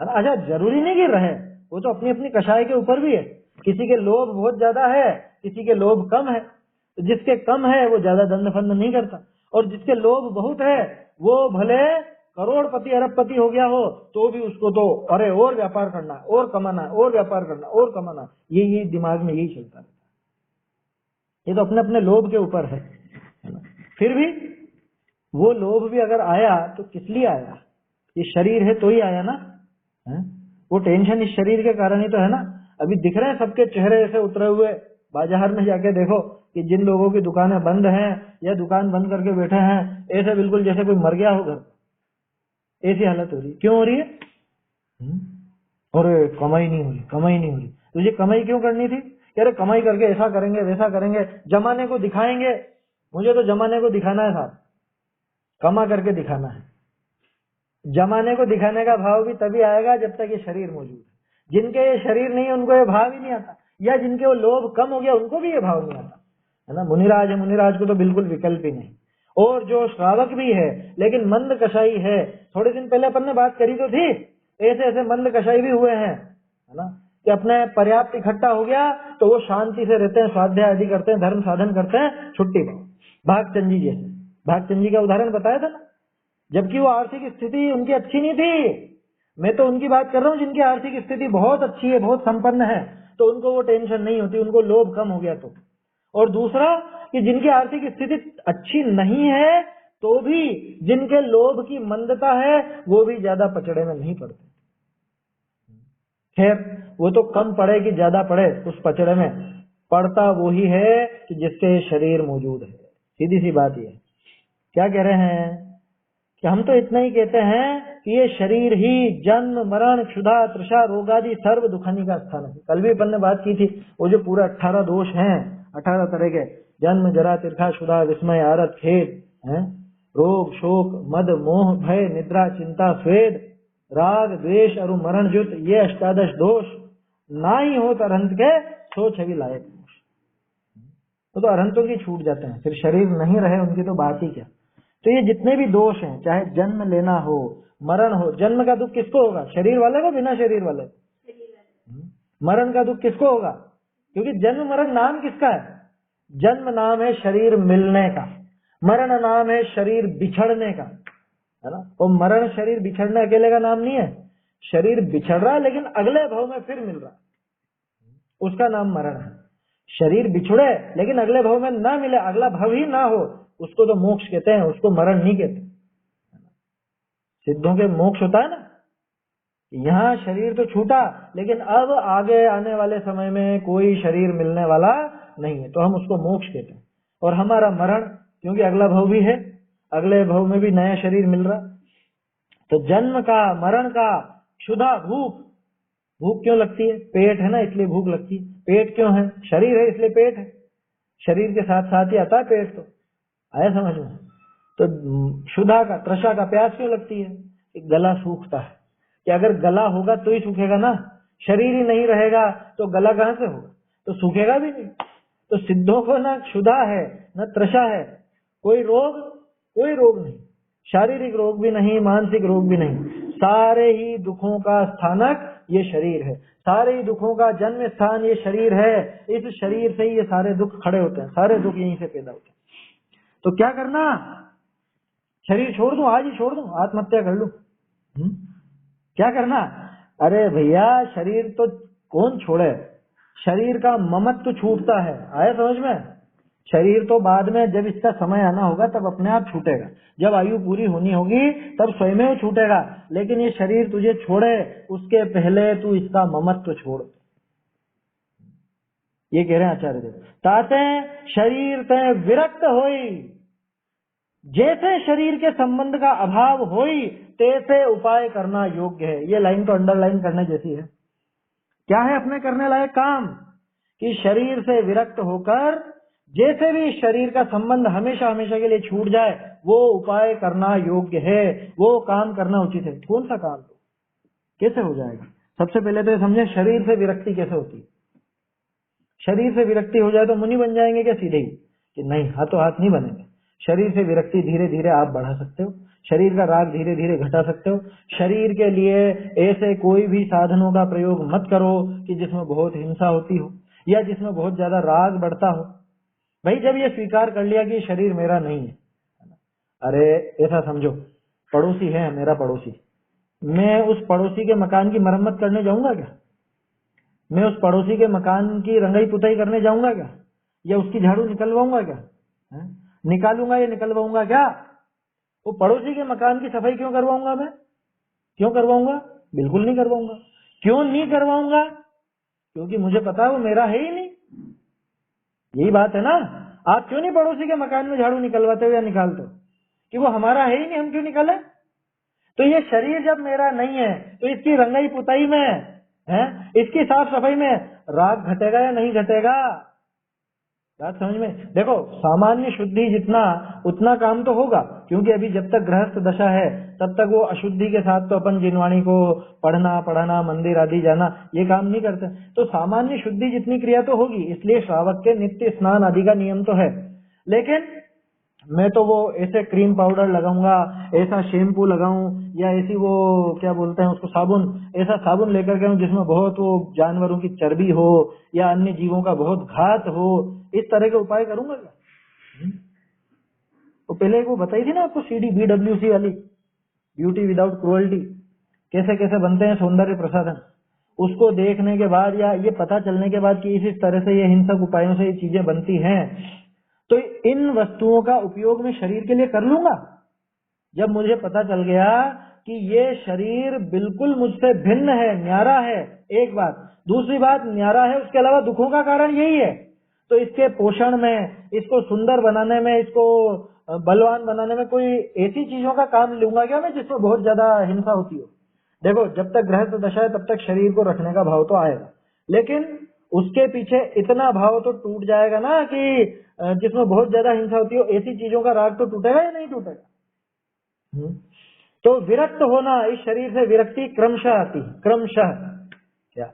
अच्छा, जरूरी नहीं कि रहे, वो तो अपनी अपनी कषाय के ऊपर भी है। किसी के लोभ बहुत ज्यादा है, किसी के लोभ कम है। तो जिसके कम है वो ज्यादा दंड फंड नहीं करता, और जिसके लोभ बहुत है वो भले करोड़पति अरबपति हो गया हो तो भी उसको तो अरे और व्यापार करना, और कमाना, और व्यापार करना, और कमाना, ये दिमाग में यही चलता है। ये तो अपने अपने लोभ के ऊपर है ना। फिर भी वो लोभ भी अगर आया तो किस लिए आया? ये शरीर है तो ही आया ना है? वो टेंशन इस शरीर के कारण ही तो है ना। अभी दिख रहे हैं सबके चेहरे ऐसे उतरे हुए, बाजार में जाके देखो कि जिन लोगों की दुकानें बंद हैं या दुकान बंद करके बैठे हैं, ऐसे बिल्कुल जैसे कोई मर गया हो घर, ऐसी हालत हो रही। क्यों हो रही है? अरे कमाई नहीं हो रही, कमाई नहीं हो रही। तुझे कमाई क्यों करनी थी? अरे कमाई करके ऐसा करेंगे, वैसा करेंगे, जमाने को दिखाएंगे। मुझे तो जमाने को दिखाना है साहब, कमा करके दिखाना है। जमाने को दिखाने का भाव भी तभी आएगा जब तक ये शरीर मौजूद है। जिनके ये शरीर नहीं है उनको ये भाव ही नहीं आता, या जिनके वो लोभ कम हो गया उनको भी ये भाव नहीं आता, है ना। मुनिराज है, मुनिराज को तो बिल्कुल विकल्प ही नहीं। और जो श्रावक भी है लेकिन मंद कषाई है, थोड़े दिन पहले अपन ने बात करी तो थी, ऐसे ऐसे मंद कषाई भी हुए हैं, है ना, कि अपने पर्याप्त इकट्ठा हो गया तो वो शांति से रहते हैं, स्वाध्याय आदि करते हैं, धर्म साधन करते हैं, छुट्टी पाओ। भागचंद जी जैसे, भागचंद जी का उदाहरण बताया था ना, जबकि वो आर्थिक स्थिति उनकी अच्छी नहीं थी। मैं तो उनकी बात कर रहा हूँ जिनकी आर्थिक स्थिति बहुत अच्छी है, बहुत संपन्न है, तो उनको वो टेंशन नहीं होती, उनको लोभ कम हो गया तो। और दूसरा कि जिनकी आर्थिक स्थिति अच्छी नहीं है तो भी जिनके लोभ की मंदता है वो भी ज्यादा पचड़े में नहीं पड़ते। खैर वो तो कम पड़े कि ज्यादा पड़े, उस पचड़े में पड़ता वो ही है कि जिसके शरीर मौजूद है। सीधी सी बात ये क्या कह रहे हैं कि हम तो इतना ही कहते हैं कि ये शरीर ही जन्म मरण क्षुधा तृषा रोगादि सर्व दुखनी का स्थान है। कल भी अपन ने बात की थी, वो जो पूरा 18 दोष हैं, 18 तरह के, जन्म जरा तीर्था क्षुधा विस्मय आरत खेद है, रोग शोक मद मोह भय निद्रा चिंता स्वेद राग द्वेष और मरण जुत, ये 18 दोष ना ही हो तो अरहंत के सो छवि लायक दोष। तो अरहंतों की छूट जाते हैं, फिर शरीर नहीं रहे उनकी तो बात ही क्या। तो ये जितने भी दोष हैं, चाहे जन्म लेना हो मरण हो, जन्म का दुख किसको होगा? शरीर वाले को, बिना शरीर वाले। मरण का दुख किसको होगा? क्योंकि जन्म मरण नाम किसका है? जन्म नाम है शरीर मिलने का, मरण नाम है शरीर बिछड़ने का, है ना। और मरण शरीर बिछड़ने अकेले का नाम नहीं है, शरीर बिछड़ रहा है लेकिन अगले भाव में फिर मिल रहा है, उसका नाम मरण है। शरीर बिछड़े लेकिन अगले भाव में ना मिले, अगला भाव ही ना हो, उसको तो मोक्ष कहते हैं, उसको मरण नहीं कहते। सिद्धों के मोक्ष होता है ना, यहाँ शरीर तो छूटा लेकिन अब आगे आने वाले समय में कोई शरीर मिलने वाला नहीं है, तो हम उसको मोक्ष कहते हैं। और हमारा मरण, क्योंकि अगला भाव भी है, अगले भाव में भी नया शरीर मिल रहा, तो जन्म का, मरण का, क्षुधा, भूख, भूख क्यों लगती है? पेट है ना, इसलिए भूख लगती है। पेट क्यों है? शरीर है इसलिए पेट है, शरीर के साथ साथ ही आता है पेट, तो आया समझ में। तो क्षुधा का, तृषा का, प्यास क्यों लगती है? गला सूखता है, कि अगर गला होगा तो ही सूखेगा ना, शरीर ही नहीं रहेगा तो गला कहां से होगा, तो सूखेगा भी नहीं। तो सिद्धों को ना क्षुधा है न तृषा है, कोई रोग नहीं, शारीरिक रोग भी नहीं, मानसिक रोग भी नहीं, सारे ही दुखों का स्थानक ये शरीर है, सारे ही दुखों का जन्म स्थान ये शरीर है। इस शरीर से ही ये सारे दुख खड़े होते हैं, सारे दुख यहीं से पैदा होते हैं। तो क्या करना? शरीर छोड़ दूं, आज ही छोड़ दूं, आत्महत्या कर लूं? क्या करना? अरे भैया, शरीर तो कौन छोड़े, शरीर का ममत्व छूटता है, आया समझ में। शरीर तो बाद में जब इसका समय आना होगा तब अपने आप छूटेगा, जब आयु पूरी होनी होगी तब स्वयं ही छूटेगा, लेकिन ये शरीर तुझे छोड़े उसके पहले तू इसका ममत्व छोड़। ये कह रहे हैं आचार्य देव, ताते शरीर ते विरक्त होई, जैसे शरीर के संबंध का अभाव होई तैसे उपाय करना योग्य है। ये लाइन तो अंडरलाइन करने जैसी है। क्या है अपने करने लायक काम? कि शरीर से विरक्त होकर जैसे भी शरीर का संबंध हमेशा हमेशा के लिए छूट जाए, वो उपाय करना योग्य है, वो काम करना उचित है। कौन सा काम? कैसे हो जाएगा? सबसे पहले तो समझे शरीर से विरक्ति कैसे होती है। शरीर से विरक्ति हो जाए तो मुनि बन जाएंगे क्या सीधे ही? कि नहीं, हाथों हाथ नहीं बनेंगे। शरीर से विरक्ति धीरे धीरे आप बढ़ा सकते हो, शरीर का राग धीरे धीरे घटा सकते हो। शरीर के लिए ऐसे कोई भी साधनों का प्रयोग मत करो कि जिसमें बहुत हिंसा होती हो या जिसमें बहुत ज्यादा राग बढ़ता हो। भाई, जब ये स्वीकार कर लिया कि शरीर मेरा नहीं है, अरे ऐसा समझो, पड़ोसी है मेरा पड़ोसी, मैं उस पड़ोसी के मकान की मरम्मत करने जाऊंगा क्या? मैं उस पड़ोसी के मकान की रंगाई पुताई करने जाऊंगा क्या? या उसकी झाड़ू निकलवाऊंगा क्या? निकालूंगा या निकलवाऊंगा क्या? वो पड़ोसी के मकान की सफाई क्यों करवाऊंगा मैं? क्यों करवाऊंगा? बिल्कुल नहीं करवाऊंगा। क्यों नहीं करवाऊंगा? क्योंकि मुझे पता है वो मेरा है ही नहीं। यही बात है ना। आप क्यों नहीं पड़ोसी के मकान में झाड़ू निकलवाते हो या निकालते हो? कि वो हमारा है ही नहीं, हम क्यों निकाले? तो ये शरीर जब मेरा नहीं है तो इसकी रंगाई पुताई में है, इसकी साफ सफाई में राग घटेगा या नहीं घटेगा? बात समझ में? देखो, सामान्य शुद्धि जितना उतना काम तो होगा, क्योंकि अभी जब तक गृहस्थ दशा है तब तक वो अशुद्धि के साथ तो अपन जिनवाणी को पढ़ना पढ़ाना, मंदिर आदि जाना, ये काम नहीं करते। तो सामान्य शुद्धि जितनी क्रिया तो होगी, इसलिए श्रावक के नित्य स्नान आदि का नियम तो है। लेकिन मैं तो वो ऐसे क्रीम पाउडर लगाऊंगा, ऐसा शैम्पू लगाऊं, या ऐसी वो क्या बोलते हैं उसको, साबुन, ऐसा साबुन लेकर के जिसमें बहुत वो जानवरों की चर्बी हो या अन्य जीवों का बहुत घात हो, इस तरह के उपाय करूंगा क्या? तो पहले वो बताई थी ना आपको CD BWC वाली, ब्यूटी विदाउट क्रुएल्टी, कैसे कैसे बनते हैं सौंदर्य प्रसाधन। उसको देखने के बाद या ये पता चलने के बाद कि इस तरह से ये हिंसक उपायों से ये चीजें बनती हैं, तो इन वस्तुओं का उपयोग मैं शरीर के लिए कर लूंगा। जब मुझे पता चल गया कि ये शरीर बिल्कुल मुझसे भिन्न है, न्यारा है, एक बात। दूसरी बात, न्यारा है उसके अलावा दुखों का कारण यही है, तो इसके पोषण में, इसको सुंदर बनाने में, इसको बलवान बनाने में कोई ऐसी चीजों का काम लूंगा क्या मैं जिसमें बहुत ज्यादा हिंसा होती हो? देखो, जब तक गृहस्थ दशा है तब तक शरीर को रखने का भाव तो आएगा, लेकिन उसके पीछे इतना भाव तो टूट जाएगा ना कि जिसमें बहुत ज्यादा हिंसा होती हो, ऐसी चीजों का राग तो टूटेगा या नहीं टूटेगा? तो विरक्त होना, इस शरीर से विरक्ति क्रमशः आती, क्रमशः। क्या?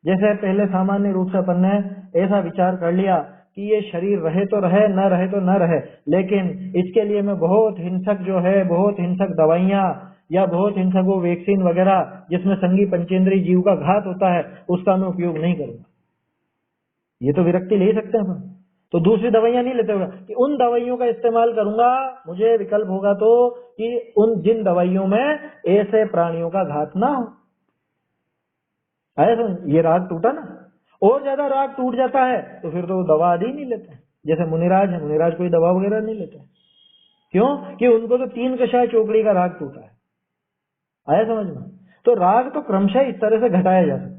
जैसे पहले सामान्य रूप से अपन ने ऐसा विचार कर लिया कि ये शरीर रहे तो रहे, न रहे तो न रहे, लेकिन इसके लिए मैं बहुत हिंसक जो है, बहुत हिंसक दवाइयां या बहुत हिंसक वो वैक्सीन वगैरह जिसमें संगी पंचेंद्रीय जीव का घात होता है, उसका मैं उपयोग नहीं करूंगा। ये तो विरक्ति ले सकते हैं। तो दूसरी दवाइयां नहीं लेते होगा कि उन दवाइयों का इस्तेमाल करूंगा, मुझे विकल्प होगा तो कि जिन दवाइयों में ऐसे प्राणियों का घात ना हो। आया समझ? ये राग टूटा ना। और ज्यादा राग टूट जाता है तो फिर तो वो दवा आदि नहीं लेते हैं। जैसे मुनिराज है, मुनिराज कोई दवा वगैरह नहीं लेते हैं। क्यों? कि उनको तो 3 कषाय चोकड़ी का राग टूटा है। आया समझ में? तो राग तो क्रमशः इस तरह से घटाया जा सकता है।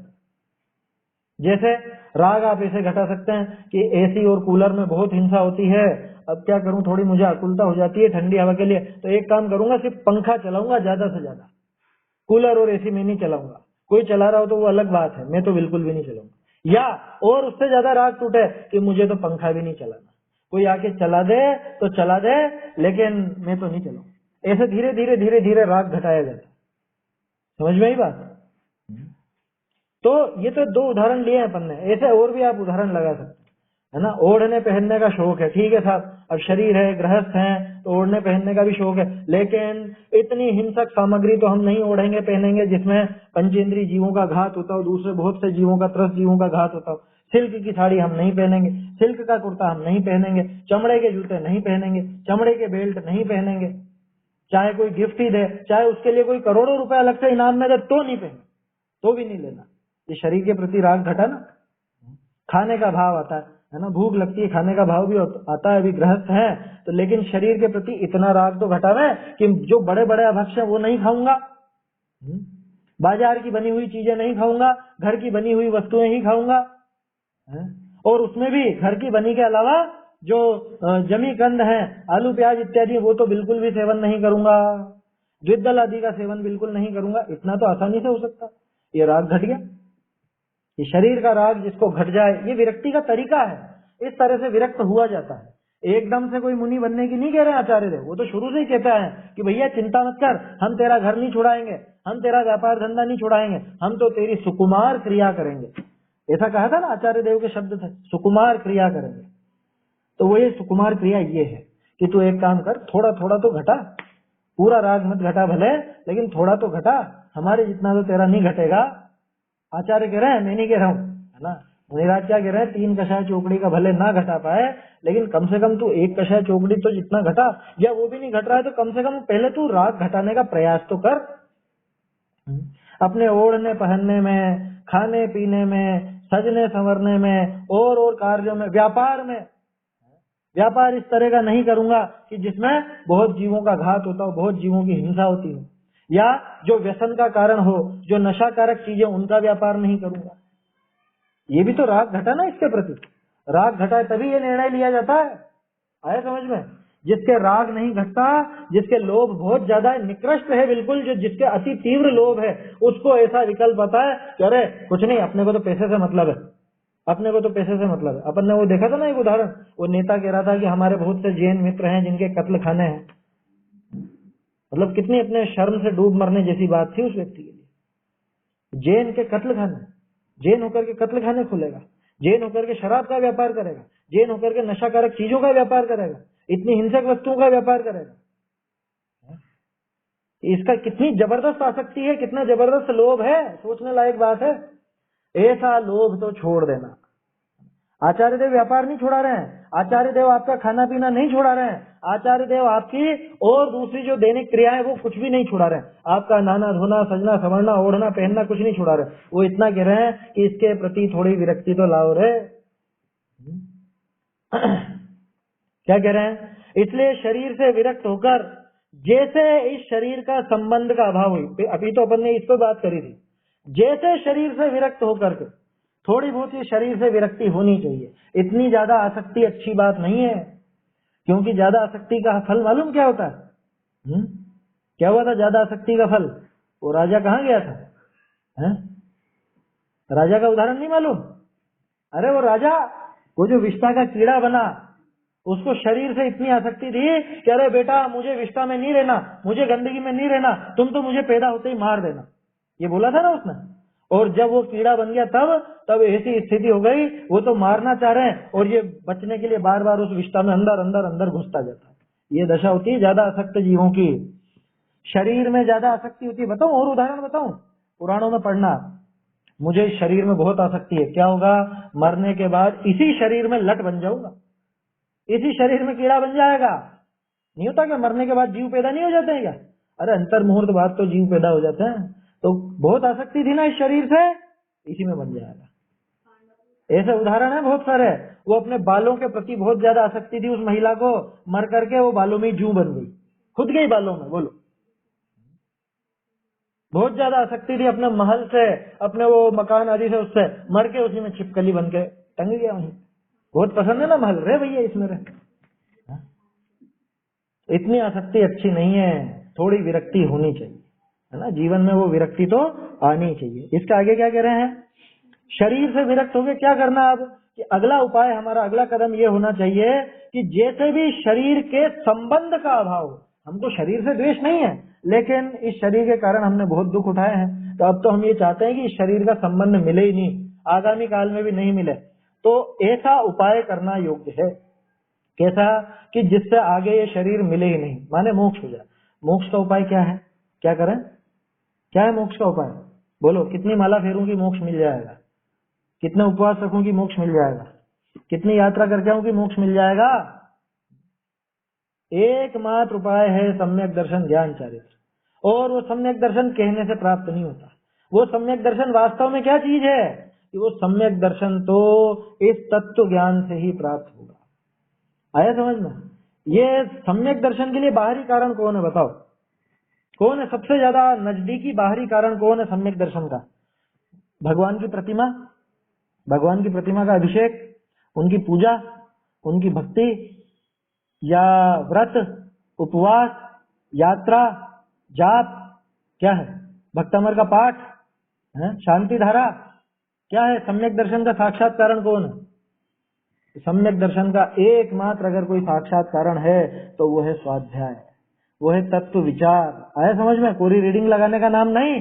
जैसे राग आप ऐसे घटा सकते हैं कि एसी और कूलर में बहुत हिंसा होती है, अब क्या करूं, थोड़ी मुझे आकुलता हो जाती है ठंडी हवा के लिए, तो एक काम करूंगा, सिर्फ पंखा चलाऊंगा ज्यादा से ज्यादा, कूलर और एसी में नहीं चलाऊंगा। कोई चला रहा हो तो वो अलग बात है, मैं तो बिल्कुल भी नहीं चलाऊंगा। या और उससे ज्यादा राग टूटे कि मुझे तो पंखा भी नहीं चलाना, कोई आके चला दे तो चला दे, लेकिन मैं तो नहीं चलाऊंगा। ऐसे धीरे धीरे धीरे धीरे राग घटाया जाता है। समझ में आई बात? तो ये तो 2 उदाहरण लिए हैं अपन ने, ऐसे और भी आप उदाहरण लगा सकते हैं, है ना। ओढ़ने पहनने का शौक है, ठीक है साहब, अब शरीर है, गृहस्थ हैं तो ओढ़ने पहनने का भी शौक है, लेकिन इतनी हिंसक सामग्री तो हम नहीं ओढ़ेंगे पहनेंगे जिसमें पंचेंद्रीय जीवों का घात होता हो, दूसरे बहुत से जीवों का, त्रस्त जीवों का घात होता हो। सिल्क की साड़ी हम नहीं पहनेंगे, सिल्क का कुर्ता हम नहीं पहनेंगे, चमड़े के जूते नहीं पहनेंगे, चमड़े के बेल्ट नहीं पहनेंगे, चाहे कोई गिफ्ट ही दे, चाहे उसके लिए कोई करोड़ों रुपए अलग से इनाम में दे तो नहीं पहने, तो भी नहीं लेना। ये शरीर के प्रति राग घटा ना। खाने का भाव आता है ना, भूख लगती है, खाने का भाव भी आता है, अभी गृहस्थ है तो, लेकिन शरीर के प्रति इतना राग तो घटा है कि जो बड़े बड़े अभक्ष्य वो नहीं खाऊंगा, बाजार की बनी हुई चीजें नहीं खाऊंगा, घर की बनी हुई वस्तुएं ही खाऊंगा, और उसमें भी घर की बनी के अलावा जो जमी कंद है, आलू प्याज इत्यादि, वो तो बिल्कुल भी सेवन नहीं करूंगा, द्विदल आदि का सेवन बिल्कुल नहीं करूंगा। इतना तो आसानी से हो सकता, ये राग घट गया। ये शरीर का राग जिसको घट जाए, ये विरक्ति का तरीका है, इस तरह से विरक्त हुआ जाता है। एकदम से कोई मुनि बनने की नहीं कह रहे आचार्य देव, वो तो शुरू से ही कहता है कि भैया चिंता मत कर, हम तेरा घर नहीं छुड़ाएंगे, हम तेरा व्यापार धंधा नहीं छुड़ाएंगे, हम तो तेरी सुकुमार क्रिया करेंगे। ऐसा कहा था ना, आचार्य देव के शब्द थे, सुकुमार क्रिया करेंगे। तो वो ये सुकुमार क्रिया ये है कि तू एक काम कर, थोड़ा थोड़ा तो घटा, पूरा राग मत घटा भले, लेकिन थोड़ा तो घटा, हमारे जितना तो तेरा नहीं घटेगा। आचार्य कह रहे हैं, मैं नहीं कह रहा हूँ, है ना। मुनिराज क्या कह रहे हैं, 3 कषाय चोकड़ी का भले ना घटा पाए, लेकिन कम से कम तू 1 कषाय चोकड़ी तो जितना घटा, या वो भी नहीं घट रहा है तो कम से कम पहले तू राग घटाने का प्रयास तो कर। अपने ओढ़ने पहनने में, खाने पीने में, सजने संवरने में, और कार्यों में, व्यापार में, व्यापार इस तरह का नहीं करूंगा कि जिसमें बहुत जीवों का घात होता हो, बहुत जीवों की हिंसा होती हो, या जो व्यसन का कारण हो, जो नशाकारक चीजें, उनका व्यापार नहीं करूंगा। ये भी तो राग घटा ना इसके प्रति। राग घटा तभी ये निर्णय लिया जाता है। आया समझ में? जिसके राग नहीं घटता, जिसके लोभ बहुत ज्यादा है, निकृष्ट है बिल्कुल, जो जिसके अति तीव्र लोभ है, उसको ऐसा विकल्प आता है कि अरे कुछ नहीं, अपने को तो पैसे से मतलब है, अपने को तो पैसे से मतलब है। अपन ने वो देखा था ना एक उदाहरण, वो नेता कह रहा था कि हमारे बहुत से जैन मित्र हैं जिनके कत्ल खाने हैं। मतलब कितनी अपने शर्म से डूब मरने जैसी बात थी उस व्यक्ति के लिए। जैन के कत्ल खाने, जैन होकर के कत्ल खाने खोलेगा, जैन होकर के शराब का व्यापार करेगा, जैन होकर के नशाकारक चीजों का व्यापार करेगा, इतनी हिंसक वस्तुओं का व्यापार करेगा। इसका कितनी जबरदस्त आसक्ति है, कितना जबरदस्त लोभ है, सोचने लायक बात है। ऐसा लोभ तो छोड़ देना। आचार्य देव व्यापार नहीं छोड़ा रहे हैं, आचार्य देव आपका खाना पीना नहीं छोड़ा रहे हैं, आचार्य देव आपकी और दूसरी जो दैनिक क्रियाएं वो कुछ भी नहीं छुड़ा रहे हैं। आपका नहाना धोना, सजना संवरना, ओढ़ना पहनना कुछ नहीं छुड़ा रहे। वो इतना कह रहे हैं कि इसके प्रति थोड़ी विरक्ति तो लाओ रे। क्या कह रहे हैं? इसलिए शरीर से विरक्त होकर, जैसे इस शरीर का संबंध का अभाव हुई, अभी तो अपन ने इस पर बात करी थी, जैसे शरीर से विरक्त होकर के थोड़ी बहुत ही शरीर से विरक्ति होनी चाहिए। इतनी ज्यादा आसक्ति अच्छी बात नहीं है, क्योंकि ज्यादा आसक्ति का फल मालूम क्या होता है? क्या हुआ था ज्यादा आसक्ति का फल? वो राजा कहाँ गया था? राजा का उदाहरण नहीं मालूम? अरे वो राजा, वो जो विष्ठा का कीड़ा बना, उसको शरीर से इतनी आसक्ति थी कि अरे बेटा मुझे विष्ठा में नहीं रहना, मुझे गंदगी में नहीं रहना, तुम तो मुझे पैदा होते ही मार देना, ये बोला था ना उसने। और जब वो कीड़ा बन गया तब ऐसी स्थिति हो गई, वो तो मारना चाह रहे हैं और ये बचने के लिए बार बार उस विष्ठा में अंदर अंदर अंदर घुसता जाता है। ये दशा होती है ज्यादा आसक्त जीवों की, शरीर में ज्यादा आसक्ति होती है। बताऊं और उदाहरण बताऊं? पुराणों में पढ़ना, मुझे शरीर में बहुत आसक्ति है, क्या होगा? मरने के बाद इसी शरीर में लट बन जाऊंगा, इसी शरीर में कीड़ा बन जाएगा। नहीं होता क्या, मरने के बाद जीव पैदा नहीं हो जाते हैं क्या? अरे अंतर मुहूर्त बाद तो जीव पैदा हो जाते हैं। तो बहुत आसक्ति थी ना इस शरीर से, इसी में बन जाएगा। ऐसे उदाहरण है बहुत सारे। वो अपने बालों के प्रति बहुत ज्यादा आसक्ति थी उस महिला को, मर करके वो बालों में जूं बन गई, खुद गई बालों में। बोलो, बहुत ज्यादा आसक्ति थी अपने महल से, अपने वो मकान आदि से, उससे मर के उसी में छिपकली बन के टंग गया वहीं। बहुत पसंद है ना महल, रहे भैया इसमें रहे। इतनी आसक्ति अच्छी नहीं है, थोड़ी विरक्ति होनी चाहिए, है ना। जीवन में वो विरक्ति तो आनी चाहिए। इसके आगे क्या कह रहे हैं, शरीर से विरक्त हो गए, क्या करना अब कि अगला उपाय, हमारा अगला कदम ये होना चाहिए कि जैसे भी शरीर के संबंध का अभाव हो, हमको शरीर से द्वेष नहीं है, लेकिन इस शरीर के कारण हमने बहुत दुख उठाए हैं, तो अब तो हम ये चाहते हैं कि इस शरीर का संबंध मिले ही नहीं, आगामी काल में भी नहीं मिले। तो ऐसा उपाय करना योग्य है। कैसा कि जिससे आगे ये शरीर मिले ही नहीं, माने मोक्ष हो जाए। मोक्ष का उपाय क्या है, क्या करें, क्या है मोक्ष का उपाय? बोलो, कितनी माला फेरूंगी मोक्ष मिल जाएगा, कितने उपवास रखूंगी मोक्ष मिल जाएगा, कितनी यात्रा करके आऊंगी मोक्ष मिल जाएगा? एकमात्र उपाय है सम्यक दर्शन ज्ञान चरित्र। और वो सम्यक दर्शन कहने से प्राप्त नहीं होता। वो सम्यक दर्शन वास्तव में क्या चीज है कि वो सम्यक दर्शन तो इस तत्व ज्ञान से ही प्राप्त होगा। आया समझ में? ये सम्यक दर्शन के लिए बाहरी कारण कौन है, बताओ कौन है? सबसे ज्यादा नजदीकी बाहरी कारण कौन है सम्यक दर्शन का? भगवान की प्रतिमा, भगवान की प्रतिमा का अभिषेक, उनकी पूजा, उनकी भक्ति, या व्रत, उपवास, यात्रा, जाप, क्या है, भक्तामर का पाठ है, शांति धारा, क्या है? सम्यक दर्शन का साक्षात कारण कौन है? सम्यक दर्शन का एकमात्र अगर कोई साक्षात कारण है तो वो है स्वाध्याय, वो है तत्व विचार। आया समझ में? कोरी रीडिंग लगाने का नाम नहीं,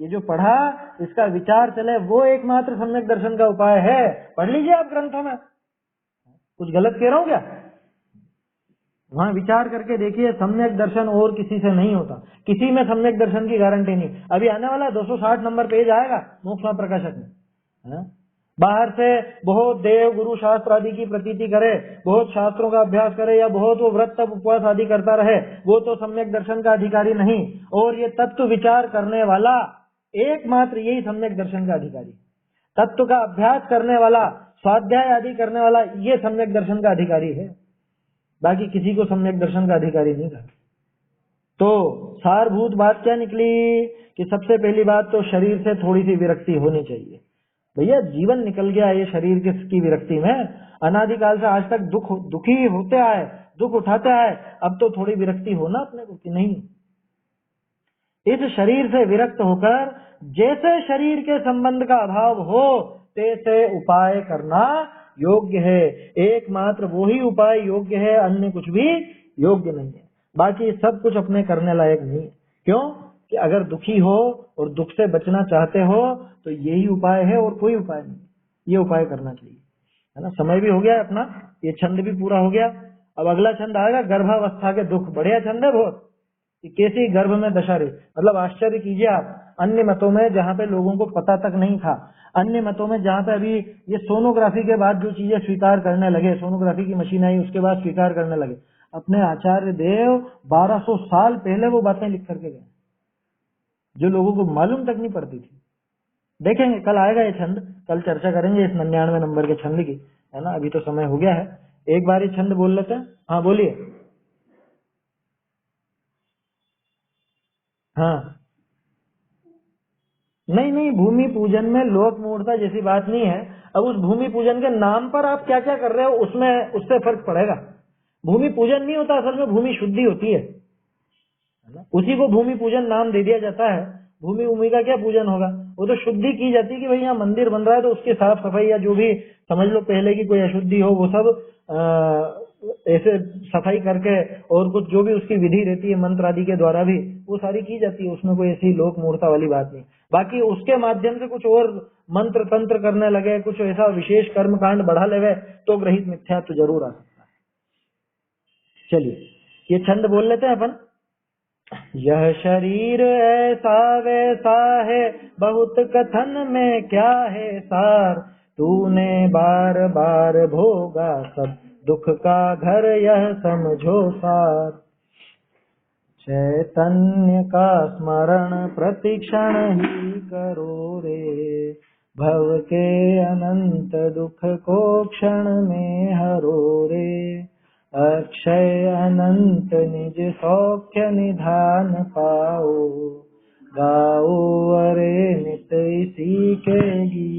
ये जो पढ़ा इसका विचार चले, वो एकमात्र सम्यक दर्शन का उपाय है। पढ़ लीजिए आप ग्रंथों में, कुछ गलत कह रहा हूं क्या? वहां विचार करके देखिए, सम्यक दर्शन और किसी से नहीं होता, किसी में सम्यक दर्शन की गारंटी नहीं। अभी आने वाला 260 नंबर पेज आएगा मोक्ष प्रकाशक में, बाहर से बहुत देव गुरु शास्त्र आदि की प्रतीति करे, बहुत शास्त्रों का अभ्यास करे, या बहुत वो व्रत तप उपवास आदि करता रहे, वो तो सम्यक दर्शन का अधिकारी नहीं। और ये तत्व विचार करने वाला एकमात्र यही सम्यक दर्शन का अधिकारी, तत्व का अभ्यास करने वाला, स्वाध्याय आदि करने वाला, ये सम्यक दर्शन का अधिकारी है। बाकी किसी को सम्यक दर्शन का अधिकारी नहीं था। तो सारभूत बात क्या निकली कि सबसे पहली बात तो शरीर से थोड़ी सी विरक्ति होनी चाहिए। भैया जीवन निकल गया ये शरीर की विरक्ति में, अनादिकाल से आज तक दुखी होते आए, दुख उठाते आए, अब तो थोड़ी विरक्ति होना अपने को कि नहीं। इस शरीर से विरक्त होकर जैसे शरीर के संबंध का अभाव हो तैसे उपाय करना योग्य है। एकमात्र वही उपाय योग्य है, अन्य कुछ भी योग्य नहीं है। बाकी सब कुछ अपने करने लायक नहीं है। क्यों कि अगर दुखी हो और दुख से बचना चाहते हो तो यही उपाय है और कोई उपाय नहीं, ये उपाय करना चाहिए, है ना। समय भी हो गया अपना, ये छंद भी पूरा हो गया। अब अगला छंद आएगा गर्भावस्था के दुख। बढ़िया छंद है बहुत, कि कैसी गर्भ में दशा रही। मतलब आश्चर्य कीजिए आप, अन्य मतों में जहाँ पे लोगों को पता तक नहीं था, अन्य मतों में जहाँ पे अभी ये सोनोग्राफी के बाद जो चीजें स्वीकार करने लगे, सोनोग्राफी की मशीन आई उसके बाद स्वीकार करने लगे, अपने आचार्य देव 1200 साल पहले वो बातें लिख करके गए जो लोगों को मालूम तक नहीं पड़ती थी। देखेंगे, कल आएगा ये छंद, कल चर्चा करेंगे इस 99 नंबर के छंद की, है ना। अभी तो समय हो गया है, एक बार ये छंद बोल लेते हैं। हाँ बोलिए। हाँ नहीं नहीं, भूमि पूजन में लोक मूर्ता जैसी बात नहीं है। अब उस भूमि पूजन के नाम पर आप क्या क्या कर रहे हो उसमें, उससे फर्क पड़ेगा। भूमि पूजन नहीं होता, असल में भूमि शुद्धि होती है ना। उसी को भूमि पूजन नाम दे दिया जाता है। भूमि भूमि का क्या पूजन होगा, वो तो शुद्धि की जाती है कि भाई यहाँ मंदिर बन रहा है तो उसकी साफ सफाई, या जो भी समझ लो पहले की कोई अशुद्धि हो वो सब ऐसे सफाई करके, और कुछ जो भी उसकी विधि रहती है मंत्र आदि के द्वारा भी वो सारी की जाती है। उसमें कोई ऐसी लोक मूर्ता वाली बात नहीं। बाकी उसके माध्यम से कुछ और मंत्र तंत्र करने लगे, कुछ ऐसा विशेष कर्म कांड बढ़ा ले तो ग्रहित मिथ्या तो जरूर आ सकता है। चलिए ये छंद बोल लेते हैं अपन। यह शरीर ऐसा वैसा है, बहुत कथन में क्या है सार, तूने बार बार भोगा सब दुख का घर यह समझो सार। चैतन्य का स्मरण प्रतिक्षण ही करो रे, भव के अनंत दुख को क्षण में हरो रे। अक्षय अनंत निज सौख्य निधान पाओ, गाओ अरे नित इसी के गीत